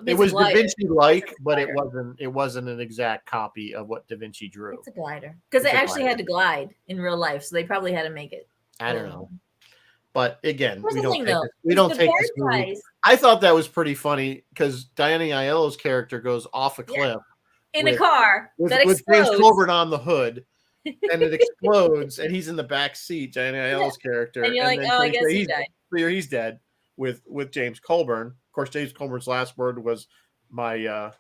Speaker 2: It
Speaker 1: was Da Vinci-like, but it wasn't an exact copy of what Da Vinci drew.
Speaker 2: It's a glider because they actually had to glide in real life, so they probably had to make it.
Speaker 1: I don't know, but again, we
Speaker 2: don't
Speaker 1: take this movie. I thought that was pretty funny because Diana Aiello's character goes off a cliff
Speaker 2: in a car
Speaker 1: with James Colburn on the hood. And it explodes, and he's in the back seat, Diana Aiello's character.
Speaker 2: And you're like, oh, I guess he died.
Speaker 1: He's dead with James Colburn. Of course, James Colburn's last word was my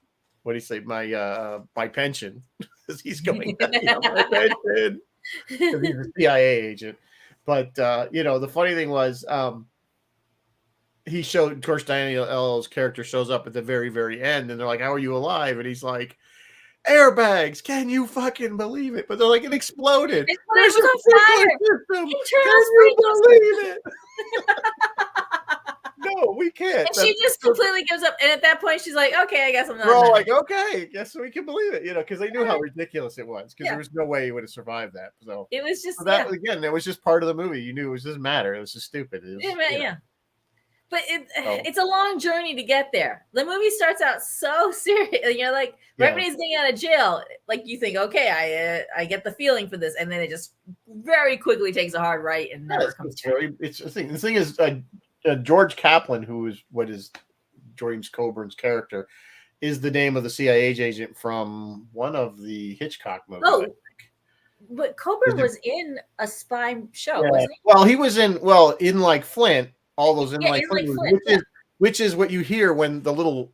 Speaker 1: pension. Because he's going, my pension. Because he's a CIA agent. But, the funny thing was, he showed, of course, Diana Aiello's character shows up at the very, very end, and they're like, how are you alive? And he's like, airbags, can you fucking believe it? But they're like, it exploded.
Speaker 2: There's a fire.
Speaker 1: Can you believe it? No, we can't.
Speaker 2: And she just completely gives up. And at that point, she's like, okay, I guess I'm not.
Speaker 1: We're all like, okay, guess we can believe it, because they knew how ridiculous it was, because there was no way he would have survived that. So
Speaker 2: it was just
Speaker 1: again, it was just part of the movie. You knew it doesn't matter. It was just stupid.
Speaker 2: Yeah. But it's a long journey to get there. The movie starts out so serious. You're like, right when he's getting out of jail, like you think, okay, I get the feeling for this, and then it just very quickly takes a hard right and never comes true.
Speaker 1: It's the thing. The thing is, George Kaplan, who is what is James Coburn's character, is the name of the CIA agent from one of the Hitchcock movies.
Speaker 2: Oh, but Coburn was in a spy show, wasn't he?
Speaker 1: Well, he was in like Flint. All those in like Flint, which is what you hear when the little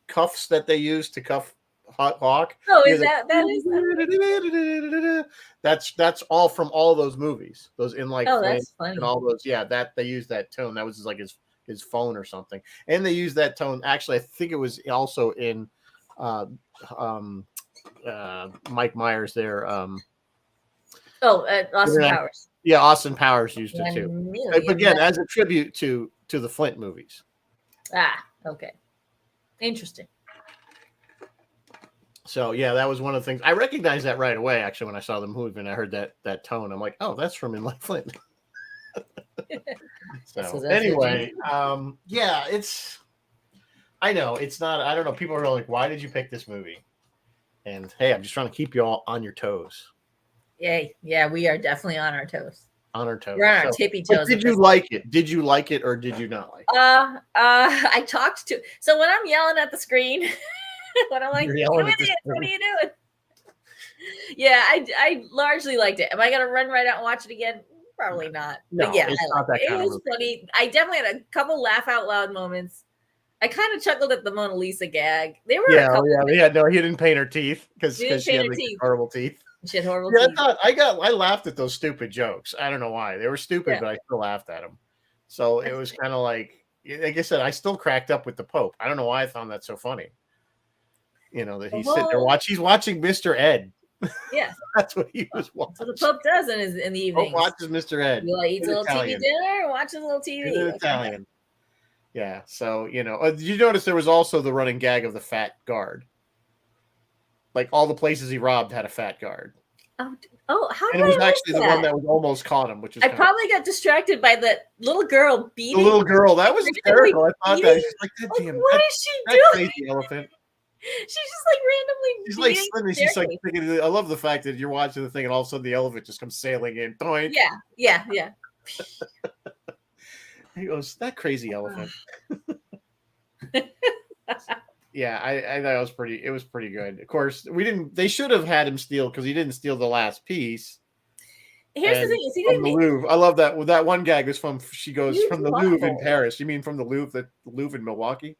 Speaker 1: cuffs that they use to cuff Hawk.
Speaker 2: Oh, is that
Speaker 1: that's all from all those movies. Those in like Flint
Speaker 2: that's funny.
Speaker 1: And all those, that they use that tone. That was like his phone or something. And they use that tone. Actually, I think it was also in Mike Myers there.
Speaker 2: Austin Powers.
Speaker 1: Yeah, Austin Powers used it too. Again, as a tribute to the Flint movies.
Speaker 2: Okay. Interesting.
Speaker 1: So yeah, that was one of the things. I recognized that right away, actually, when I saw the movie and I heard that tone. I'm like, oh, that's from In Like Flint. So anyway, it's. I know it's not. I don't know. People are like, why did you pick this movie? And hey, I'm just trying to keep you all on your toes.
Speaker 2: Yeah, we are definitely on our toes.
Speaker 1: On our toes.
Speaker 2: We're on our tippy toes.
Speaker 1: Did you like it? Did you like it or did you not like it?
Speaker 2: I talked to. So when I'm yelling at the screen, when I'm like, what are you doing? Yeah, I largely liked it. Am I gonna run right out and watch it again? Probably not.
Speaker 1: No,
Speaker 2: but yeah,
Speaker 1: it's not that kind
Speaker 2: it was funny. I definitely had a couple laugh out loud moments. I kind of chuckled at the Mona Lisa gag. They were
Speaker 1: he didn't paint her teeth because she had like horrible teeth.
Speaker 2: She had horrible teeth.
Speaker 1: I laughed at those stupid jokes. I don't know why. They were stupid, but I still laughed at them. So it was kind of like I said, I still cracked up with the Pope. I don't know why I found that so funny. That he's sitting there he's watching Mr. Ed.
Speaker 2: Yeah.
Speaker 1: That's what he was watching.
Speaker 2: That's what the Pope does in the evening.
Speaker 1: Watches Mr. Ed.
Speaker 2: He eats a little TV dinner and watches a little TV.
Speaker 1: Italian. Yeah. So, did you notice there was also the running gag of the fat guard? Like all the places he robbed had a fat guard.
Speaker 2: Oh, how did
Speaker 1: it was actually the one that was almost caught him, which is
Speaker 2: I probably got distracted by the little girl beating.
Speaker 1: The little girl, that was hysterical. I thought that. She's like, damn,
Speaker 2: what is she
Speaker 1: that
Speaker 2: doing?
Speaker 1: Crazy elephant.
Speaker 2: She's just like randomly.
Speaker 1: She's like swimming. She's like thinking. I love the fact that you're watching the thing, and all of a sudden the elephant just comes sailing in. Doink.
Speaker 2: Yeah.
Speaker 1: He goes, that crazy elephant. Yeah, I thought it was pretty good. Of course, they should have had him steal because he didn't steal the last piece.
Speaker 2: Here's the thing: is he
Speaker 1: from the Louvre. I love that. That one gag was from. She goes from the Louvre in Paris. You mean from the Louvre in Milwaukee?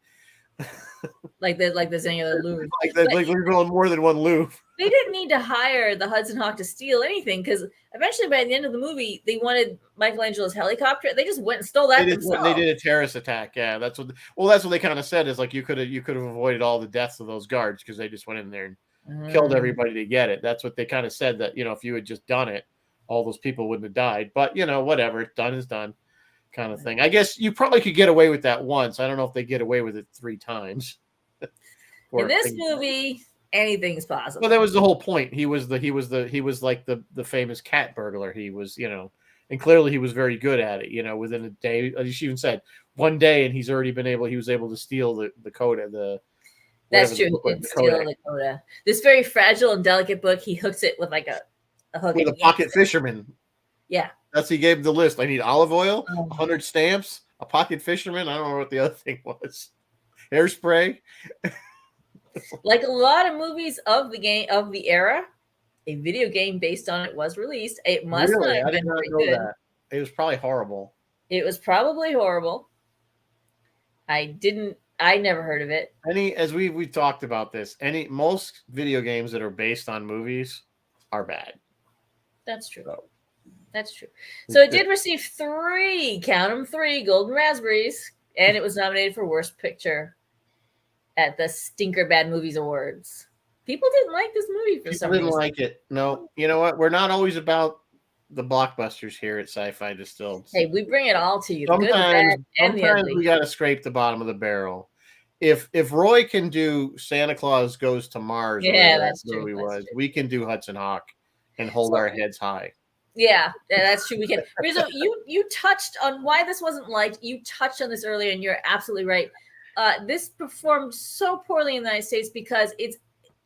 Speaker 2: like the saying of the Louvre.
Speaker 1: Like we're going more than one Louvre.
Speaker 2: They didn't need to hire the Hudson Hawk to steal anything because eventually by the end of the movie, they wanted Michelangelo's helicopter. They just went and stole that themselves.
Speaker 1: They did a terrorist attack. Yeah, that's what they kind of said is like you could have avoided all the deaths of those guards because they just went in there and killed everybody to get it. That's what they kind of said that if you had just done it, all those people wouldn't have died. But whatever, done is done, kind of thing. I guess you probably could get away with that once. I don't know if they get away with it 3 times.
Speaker 2: In this movie, anything's possible.
Speaker 1: Well, that was the whole point. He was like the famous cat burglar. He was, and clearly he was very good at it. Within a day, she even said one day, and he was able to steal the coda.
Speaker 2: That's true. He did steal the coda. This very fragile and delicate book. He hooks it with like a hook.
Speaker 1: With a pocket fisherman.
Speaker 2: Yeah.
Speaker 1: He gave the list. I need olive oil, 100 stamps, a pocket fisherman. I don't know what the other thing was. Hairspray.
Speaker 2: Like a lot of movies of the era, a video game based on it was released. It must not have been very good.
Speaker 1: That. It was probably horrible.
Speaker 2: It was probably horrible. I never heard of it.
Speaker 1: As we talked about this, most video games that are based on movies are bad.
Speaker 2: That's true. That's true. So it did receive 3 Golden Raspberries, and it was nominated for Worst Picture at the Stinker Bad Movies Awards. People didn't like this movie for some reason.
Speaker 1: People didn't like it. No, you know what? We're not always about the blockbusters here at Sci-Fi Distilled.
Speaker 2: Hey, we bring it all to you. The good, the bad, and the ugly.
Speaker 1: We got to scrape the bottom of the barrel. If Roy can do Santa Claus Goes to Mars,
Speaker 2: that's true.
Speaker 1: We can do Hudson Hawk and hold our heads high.
Speaker 2: Yeah, that's true. We can. Rizzo, you touched on why this wasn't liked. You touched on this earlier, and you're absolutely right. This performed so poorly in the United States because it's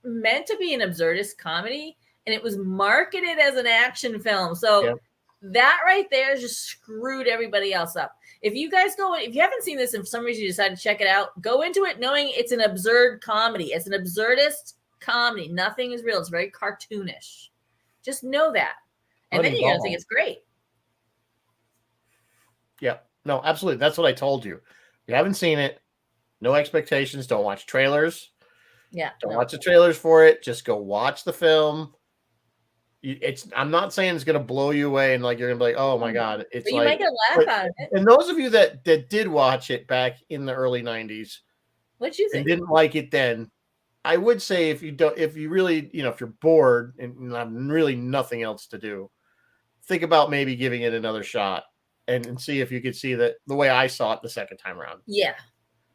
Speaker 2: meant to be an absurdist comedy, and it was marketed as an action film. So
Speaker 1: Yep.
Speaker 2: that right there just screwed everybody else up. If you guys go, if you haven't seen this and for some reason you decide to check it out, go into it knowing it's an absurd comedy. It's an absurdist comedy. Nothing is real. It's very cartoonish. Just know that. And then you're going to think it's great.
Speaker 1: Yeah. No, absolutely. That's what I told you. If you haven't seen it, no expectations. Don't watch trailers.
Speaker 2: Yeah.
Speaker 1: Don't watch the trailers for it. Just go watch the film. I'm not saying it's going to blow you away and like you're going to be like, oh my God. It's
Speaker 2: but you
Speaker 1: like,
Speaker 2: might get a laugh out of it.
Speaker 1: And those of you that did watch it back in the early 90s,
Speaker 2: what'd you think?
Speaker 1: And didn't like it then, I would say if you really, if you're bored and have really nothing else to do, think about maybe giving it another shot and see if you could see that the way I saw it the second time around.
Speaker 2: Yeah.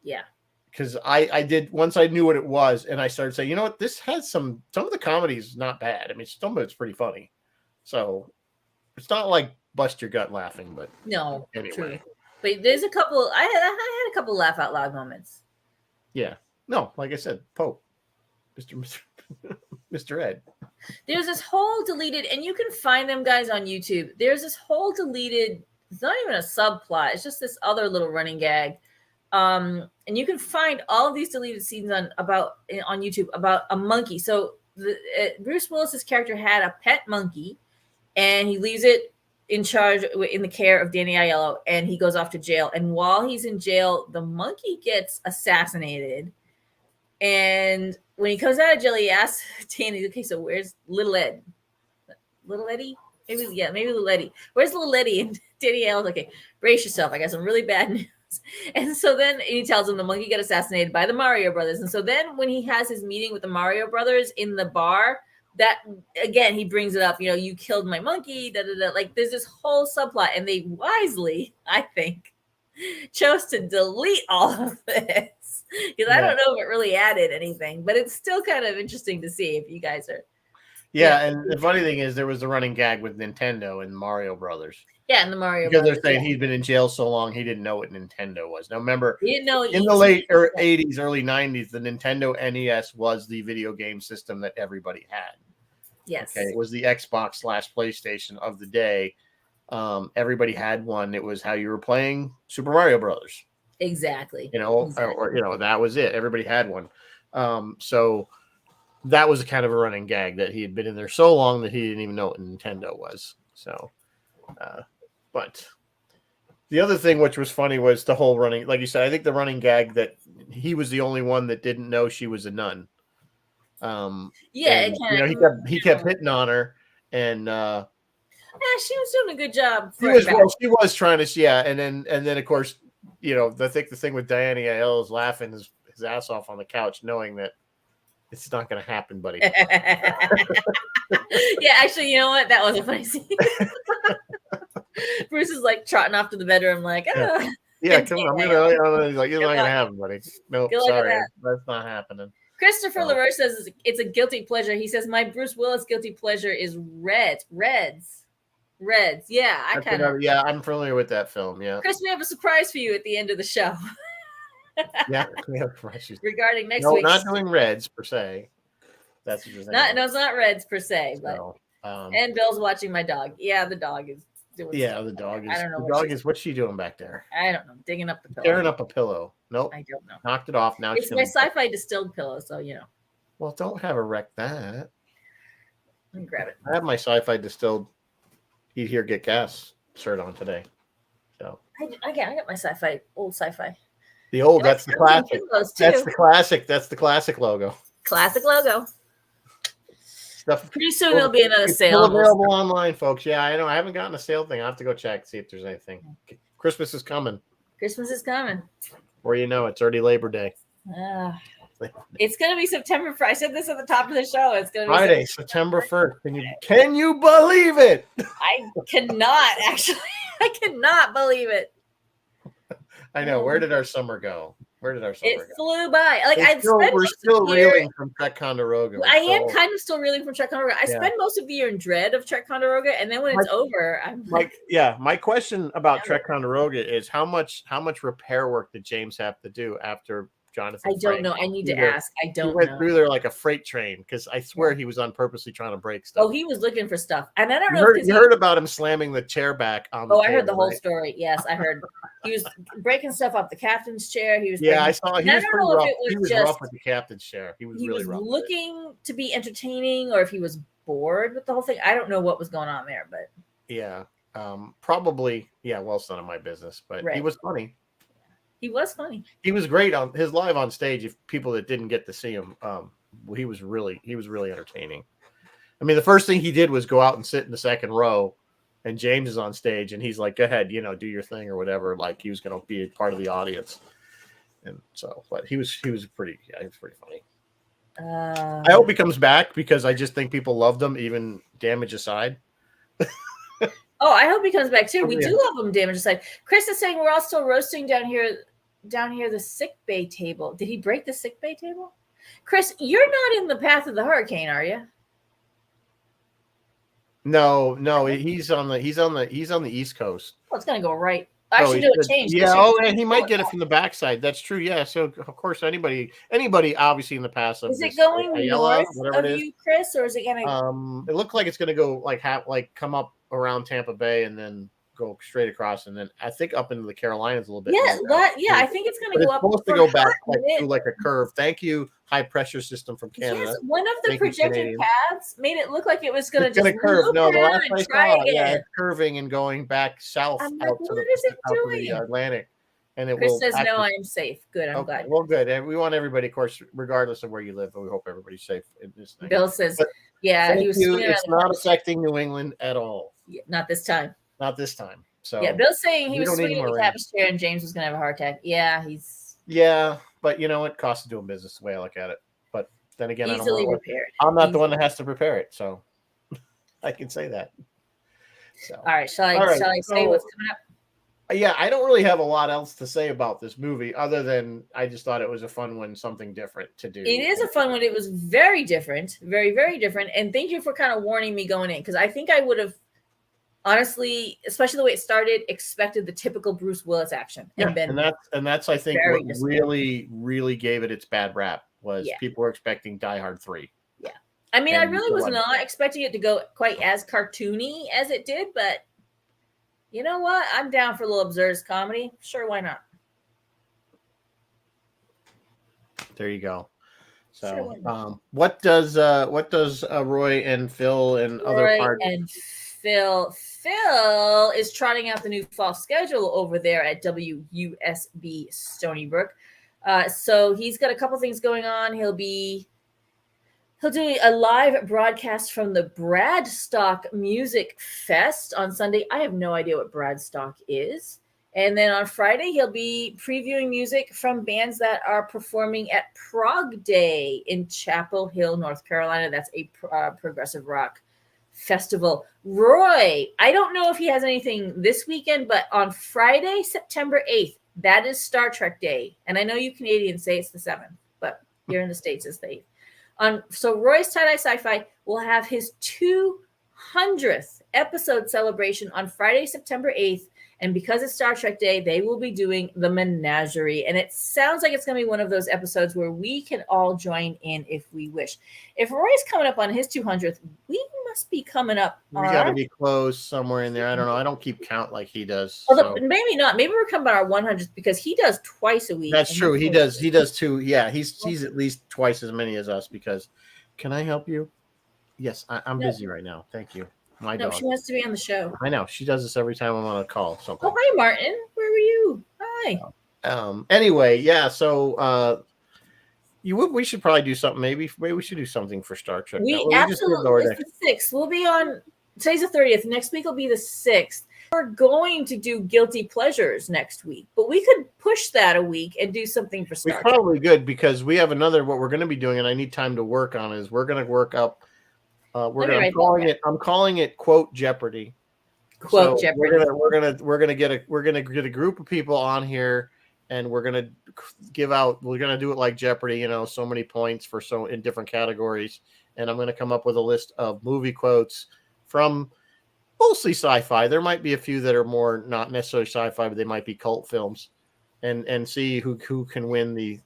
Speaker 2: Yeah.
Speaker 1: Because I did once I knew what it was and I started saying, you know what, this has some of the comedy's not bad. I mean, some of it's pretty funny. So it's not like bust your gut laughing, but
Speaker 2: no,
Speaker 1: anyway.
Speaker 2: True. But there's a couple, I had a couple laugh out loud moments.
Speaker 1: Yeah. No, like I said, Pope. Mr. Ed.
Speaker 2: There's this whole deleted, and you can find them guys on YouTube. There's this whole deleted, it's not even a subplot. It's just this other little running gag. And you can find all of these deleted scenes on YouTube about a monkey. So Bruce Willis's character had a pet monkey, and he leaves it in the care of Danny Aiello, and he goes off to jail. And while he's in jail, the monkey gets assassinated. And when he comes out of jail, he asks Danny, okay, so where's little Ed? Little Eddie? Maybe little Eddie. Where's little Eddie? And Danny Aiello's okay, brace yourself. I got some really bad news. And so then he tells him the monkey got assassinated by the Mario Brothers. And so then when he has his meeting with the Mario Brothers in the bar, that again, he brings it up, you killed my monkey, like there's this whole subplot, and they wisely, I think, chose to delete all of this because I don't know if it really added anything, but it's still kind of interesting to see if you guys are.
Speaker 1: Yeah, and the funny thing is there was a running gag with Nintendo and Mario Brothers.
Speaker 2: Yeah, and the Mario
Speaker 1: because
Speaker 2: Brothers,
Speaker 1: they're saying he's been in jail so long he didn't know what Nintendo was. Now remember,
Speaker 2: he didn't know
Speaker 1: in the late 80s, early 90s, the Nintendo NES was the video game system that everybody had.
Speaker 2: Yes.
Speaker 1: Okay, it was the Xbox / PlayStation of the day. Everybody had one. It was how you were playing Super Mario Brothers.
Speaker 2: Exactly.
Speaker 1: Or that was it. Everybody had one. So that was kind of a running gag that he had been in there so long that he didn't even know what Nintendo was. So, but the other thing which was funny was the whole running, like you said, I think the running gag that he was the only one that didn't know she was a nun.
Speaker 2: Yeah,
Speaker 1: and, he kept hitting on her, and
Speaker 2: she was doing a good job.
Speaker 1: She was trying to, and then of course, I think the thing with Diana Aiello is laughing his ass off on the couch, knowing that it's not going to happen, buddy.
Speaker 2: Yeah, actually, you know what? That was a funny scene. Bruce is like trotting off to the bedroom, like, oh.
Speaker 1: Yeah, come on. He's like, you're not going to happen, buddy. Nope, sorry. That's not happening.
Speaker 2: Christopher LaRoche says it's a guilty pleasure. He says, my Bruce Willis guilty pleasure is Reds. Yeah,
Speaker 1: I'm familiar with that film, yeah.
Speaker 2: Chris, we have a surprise for you at the end of the show.
Speaker 1: Yeah, we have surprises.
Speaker 2: Regarding next week.
Speaker 1: No, not doing Reds, per se. That's what you're saying.
Speaker 2: No, it's not Reds, per se. But and Bill's watching my dog. Yeah, the dog is doing
Speaker 1: the dog is.
Speaker 2: I don't know.
Speaker 1: The dog is, what's she doing back there?
Speaker 2: I don't know. Digging up the pillow.
Speaker 1: Tearing up a pillow. Nope.
Speaker 2: I don't know.
Speaker 1: Knocked it off. Now
Speaker 2: it's my sci-fi distilled pillow, so
Speaker 1: Well, don't have her wreck that.
Speaker 2: Let me grab it.
Speaker 1: I have my sci-fi distilled Eat Here Get Gas shirt on today. So
Speaker 2: I got my sci-fi, old sci-fi.
Speaker 1: The old, that's the classic. That's the classic. That's the classic logo.
Speaker 2: Classic logo.
Speaker 1: Stuff.
Speaker 2: Pretty soon there'll be another sale.
Speaker 1: Still available online, folks. Yeah, I know. I haven't gotten a sale thing. I have to go check, see if there's anything. Christmas is coming.
Speaker 2: Christmas is coming.
Speaker 1: Or it's already Labor Day.
Speaker 2: It's going to be September 1st. I said this at the top of the show. It's going to be
Speaker 1: Friday, September 1st. Can you believe it?
Speaker 2: I cannot, actually. I cannot believe it.
Speaker 1: I know. Where did our summer go? Where did our summer
Speaker 2: It
Speaker 1: go?
Speaker 2: flew by. Like
Speaker 1: We're still reeling from Ticonderoga.
Speaker 2: I am kind of still reeling from Ticonderoga. I spend most of the year in dread of Ticonderoga, and then when it's over, I'm
Speaker 1: like, my question about Ticonderoga is how much repair work did James have to do after Jonathan?
Speaker 2: I don't know. I need to ask. I don't know.
Speaker 1: He went through there like a freight train because I swear he was purposely trying to break stuff.
Speaker 2: Oh, he was looking for stuff, and I don't know.
Speaker 1: You heard about him slamming the chair back on the table,
Speaker 2: I heard the whole story. Yes, I heard he was breaking stuff off the captain's chair. He was
Speaker 1: I saw. He was pretty rough. He was rough with the captain's chair. He was really rough.
Speaker 2: Looking to be entertaining, or if he was bored with the whole thing. I don't know what was going on there, but
Speaker 1: probably. Well, it's none of my business. But he was funny.
Speaker 2: He was funny.
Speaker 1: He was great on his live on stage. If people that didn't get to see him, he was really entertaining. I mean, the first thing he did was go out and sit in the second row, and James is on stage, and he's like, "Go ahead, do your thing or whatever." Like he was going to be a part of the audience, and so, but he was pretty funny. I hope he comes back because I just think people loved him, even damage aside.
Speaker 2: I hope he comes back too. We do love him, damage aside. Chris is saying we're all still roasting down here the sick bay table. Did he break the sick bay table? Chris, you're not in the path of the hurricane, are you?
Speaker 1: No, he's on the East Coast.
Speaker 2: Well, it's gonna go right. Actually, it changed.
Speaker 1: And he might get it from the backside. That's true. Yeah. So of course, anybody obviously in the past of
Speaker 2: is it going north of you, Chris, or is it gonna?
Speaker 1: It looked like it's gonna go come up around Tampa Bay and then go straight across, and then I think up into the Carolinas a little bit.
Speaker 2: I think it's going to go up.
Speaker 1: It's supposed to go back through like a curve. Thank you, high pressure system from Canada.
Speaker 2: Yes, one of the projected paths made it look like it was going to just
Speaker 1: curve. No, the last I saw,
Speaker 2: it's
Speaker 1: curving and going back south out to the Atlantic. And
Speaker 2: Chris says, "No, I am safe." Good, I'm glad.
Speaker 1: Well, good. And we want everybody, of course, regardless of where you live, but we hope everybody's safe in this thing.
Speaker 2: Bill says, he was.
Speaker 1: It's not affecting New England at all.
Speaker 2: Yeah, not this time.
Speaker 1: Not this time. So
Speaker 2: Bill's saying he was swinging the captain's chair and James was going to have a heart attack. Yeah,
Speaker 1: but you know what? Cost of doing business the way I look at it. But then again,
Speaker 2: easily repaired.
Speaker 1: I'm not the one that has to prepare it, so I can say that. So
Speaker 2: all right, shall I say what's coming up?
Speaker 1: I don't really have a lot else to say about this movie other than I just thought it was a fun one, something different to do.
Speaker 2: It is a fun one. It was very different, very, very different. And thank you for kind of warning me going in, because I think I would have honestly, especially the way it started, expected the typical Bruce Willis action.
Speaker 1: And that's I think what really, really gave it its bad rap was people were expecting Die Hard 3.
Speaker 2: Yeah. I mean, I really was not expecting it to go quite as cartoony as it did, but you know what? I'm down for a little absurdist comedy. Sure, why not?
Speaker 1: There you go. So, what does Roy and Phil and other parts?
Speaker 2: And Phil is trotting out the new fall schedule over there at WUSB Stony Brook. So he's got a couple things going on. He'll do a live broadcast from the Bradstock Music Fest on Sunday. I have no idea what Bradstock is. And then on Friday, he'll be previewing music from bands that are performing at Prog Day in Chapel Hill, North Carolina. That's a progressive rock festival. Roy, I don't know if he has anything this weekend, but on Friday, September 8th, that is Star Trek Day. And I know you Canadians say it's the 7th, but here in the States it's the 8th. So Roy's Tie-Dye Sci-Fi will have his 200th episode celebration on Friday, September 8th. And because it's Star Trek Day, they will be doing the Menagerie. And it sounds like it's going to be one of those episodes where we can all join in if we wish. If Roy's coming up on his 200th, we must be coming up.
Speaker 1: We got to be close somewhere in there. I don't know. I don't keep count like he does.
Speaker 2: Although maybe not. Maybe we're coming on our 100th because he does twice a week.
Speaker 1: That's true. He does too. Yeah, he's at least twice as many as us because can I help you? Yes, I'm busy right now. Thank you. My dog.
Speaker 2: She wants to be on the show.
Speaker 1: I know. She does this every time I'm on a call. Something.
Speaker 2: Oh, hi, Martin. Where were you? Hi.
Speaker 1: Anyway, yeah. So, we should probably do something. Maybe we should do something for Star Trek.
Speaker 2: We absolutely. It's the 6th. We'll be on. Today's the 30th. Next week will be the 6th. We're going to do Guilty Pleasures next week, but we could push that a week and do something for Star Trek.
Speaker 1: We probably good because we have another. What we're going to be doing, and I need time to work on is we're going to work up. I'm calling it quote Jeopardy.
Speaker 2: Jeopardy.
Speaker 1: We're gonna get a group of people on here, and we're gonna we're gonna do it like Jeopardy, so many points for in different categories, and I'm gonna come up with a list of movie quotes from mostly sci-fi. There might be a few that are more not necessarily sci-fi, but they might be cult films, and see who can win the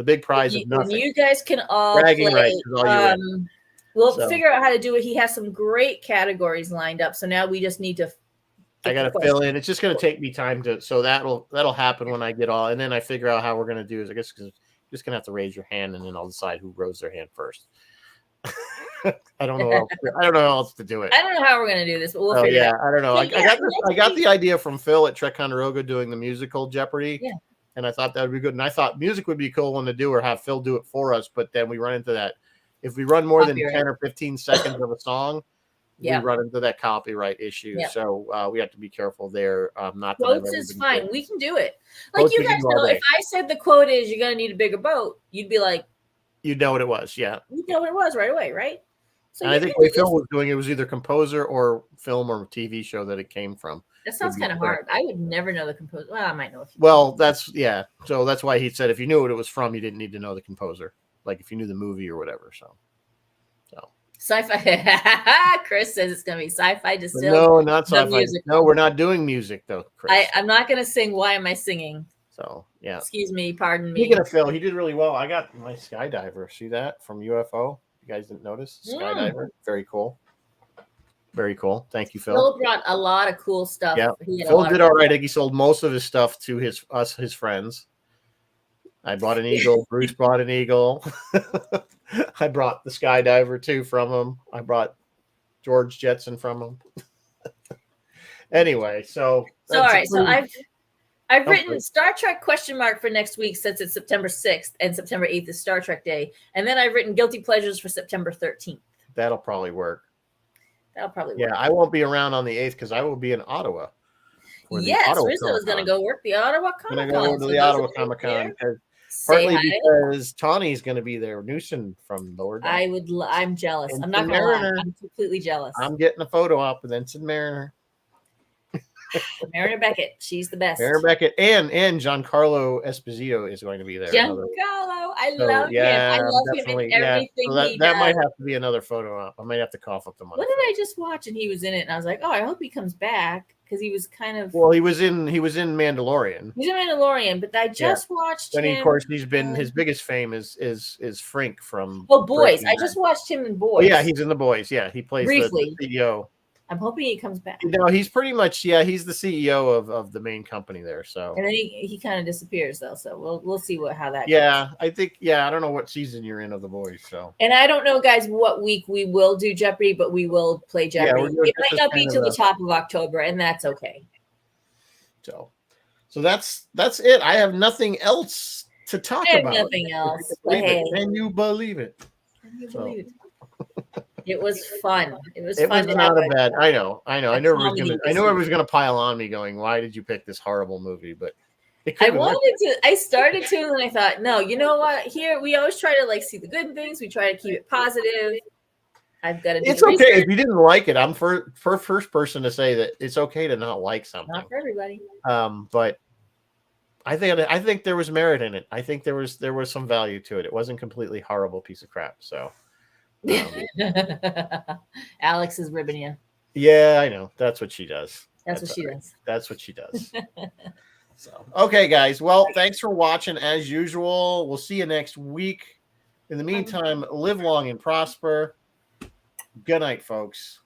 Speaker 1: big prize of nothing.
Speaker 2: You guys can all
Speaker 1: bragging
Speaker 2: play.
Speaker 1: rights is all you win.
Speaker 2: We'll figure out how to do it. He has some great categories lined up, so now we just need to.
Speaker 1: I got to fill in. It's just going to take me time so that'll happen when I get all, and then I figure out how we're going to do is I guess because you're just going to have to raise your hand, and then I'll decide who rose their hand first. I don't know. I don't know how else to do it.
Speaker 2: I don't know how we're going to do this, but we'll figure it out.
Speaker 1: I don't know. I got the idea from Phil at Ticonderoga doing the musical Jeopardy. Yeah. And I thought that would be good. And I thought music would be a cool one to do or have Phil do it for us. But then we run into that. If we run more than 10 or 15 seconds of a song, we run into that copyright issue. Yeah. So we have to be careful there. Not
Speaker 2: Quotes is fine. Good. We can do it. Like you guys know, if I said the quote is you're going to need a bigger boat, you'd be like.
Speaker 1: You'd know what it was. Yeah.
Speaker 2: You'd know what it was right away, right? So
Speaker 1: and I think what Phil was doing, it was either composer or film or TV show that it came from.
Speaker 2: That sounds kind of hard. I would never know the composer. Well, I might know.
Speaker 1: So that's why he said if you knew what it was from, you didn't need to know the composer. Like if you knew the movie or whatever. So.
Speaker 2: Sci-fi. Chris says it's going to be sci-fi distilled.
Speaker 1: No, not sci-fi. No, we're not doing music though, Chris.
Speaker 2: I'm not going to sing. Why am I singing?
Speaker 1: So yeah.
Speaker 2: Excuse me. Pardon me.
Speaker 1: Speaking of Phil, he did really well. I got my skydiver. See that from UFO? You guys didn't notice? Skydiver. Very cool. Very cool. Thank you, Phil.
Speaker 2: Phil brought a lot of cool stuff.
Speaker 1: Yeah. Phil did all right. I think he sold most of his stuff to his friends. I bought an eagle. Bruce brought an eagle. I brought the skydiver too from him. I brought George Jetson from him. Anyway, so
Speaker 2: all right. So I've written Star Trek ? For next week since it's September 6th and September 8th is Star Trek Day. And then I've written guilty pleasures for September 13th.
Speaker 1: That'll probably work.
Speaker 2: Yeah,
Speaker 1: I won't be around on the 8th because I will be in Ottawa.
Speaker 2: Yes, Rizzo is going to go work the Ottawa Comic-Con.
Speaker 1: I'm going to go to the Ottawa Comic-Con partly because Tawny's going to be there. Newsom from Lower Deck.
Speaker 2: I'm jealous. I'm not going to lie. I'm completely jealous.
Speaker 1: I'm getting a photo op with Ensign Mariner.
Speaker 2: Mariner Beckett, she's the best.
Speaker 1: Mariner Beckett and Giancarlo Esposito is going to be there.
Speaker 2: Giancarlo, I love him. I love him in everything he does.
Speaker 1: That might have to be another photo op. I might have to cough up the money.
Speaker 2: What did I just watch? And he was in it, and I was like, oh, I hope he comes back because he was kind of.
Speaker 1: Well, he was in Mandalorian.
Speaker 2: He's in Mandalorian, but I just watched him.
Speaker 1: And of course, he's been his biggest fame is Frink from.
Speaker 2: Oh, Boys! I just watched him in Boys.
Speaker 1: Oh, yeah, he's in the Boys. Yeah, he plays briefly the CEO.
Speaker 2: I'm hoping he comes back.
Speaker 1: No, he's pretty much he's the CEO of the main company there. So
Speaker 2: and then he kind of disappears though. So we'll see how that.
Speaker 1: Yeah, goes. I think I don't know what season you're in of the Boys. So
Speaker 2: and I don't know, guys, what week we will do Jeopardy, but we will play Jeopardy. It might not be till the top of October, and that's okay.
Speaker 1: So that's it. I have nothing else to talk about.
Speaker 2: Nothing else.
Speaker 1: Can you believe it?
Speaker 2: Can you believe it? It was fun. It was
Speaker 1: not a bad. I know. I knew it was gonna pile on me, going, "Why did you pick this horrible movie?" But
Speaker 2: I started to, and I thought, no, you know what? Here we always try to see the good things. We try to keep it positive. I've got to.
Speaker 1: It's okay research. If you didn't like it. I'm first person to say that it's okay to not like something.
Speaker 2: Not for everybody.
Speaker 1: But I think there was merit in it. I think there was some value to it. It wasn't completely horrible piece of crap. So.
Speaker 2: Alex is ribbing you.
Speaker 1: Yeah, I know. That's what she does.
Speaker 2: That's what she does.
Speaker 1: That's what she does. So, okay, guys. Well, thanks for watching as usual. We'll see you next week. In the meantime, live long and prosper. Good night, folks.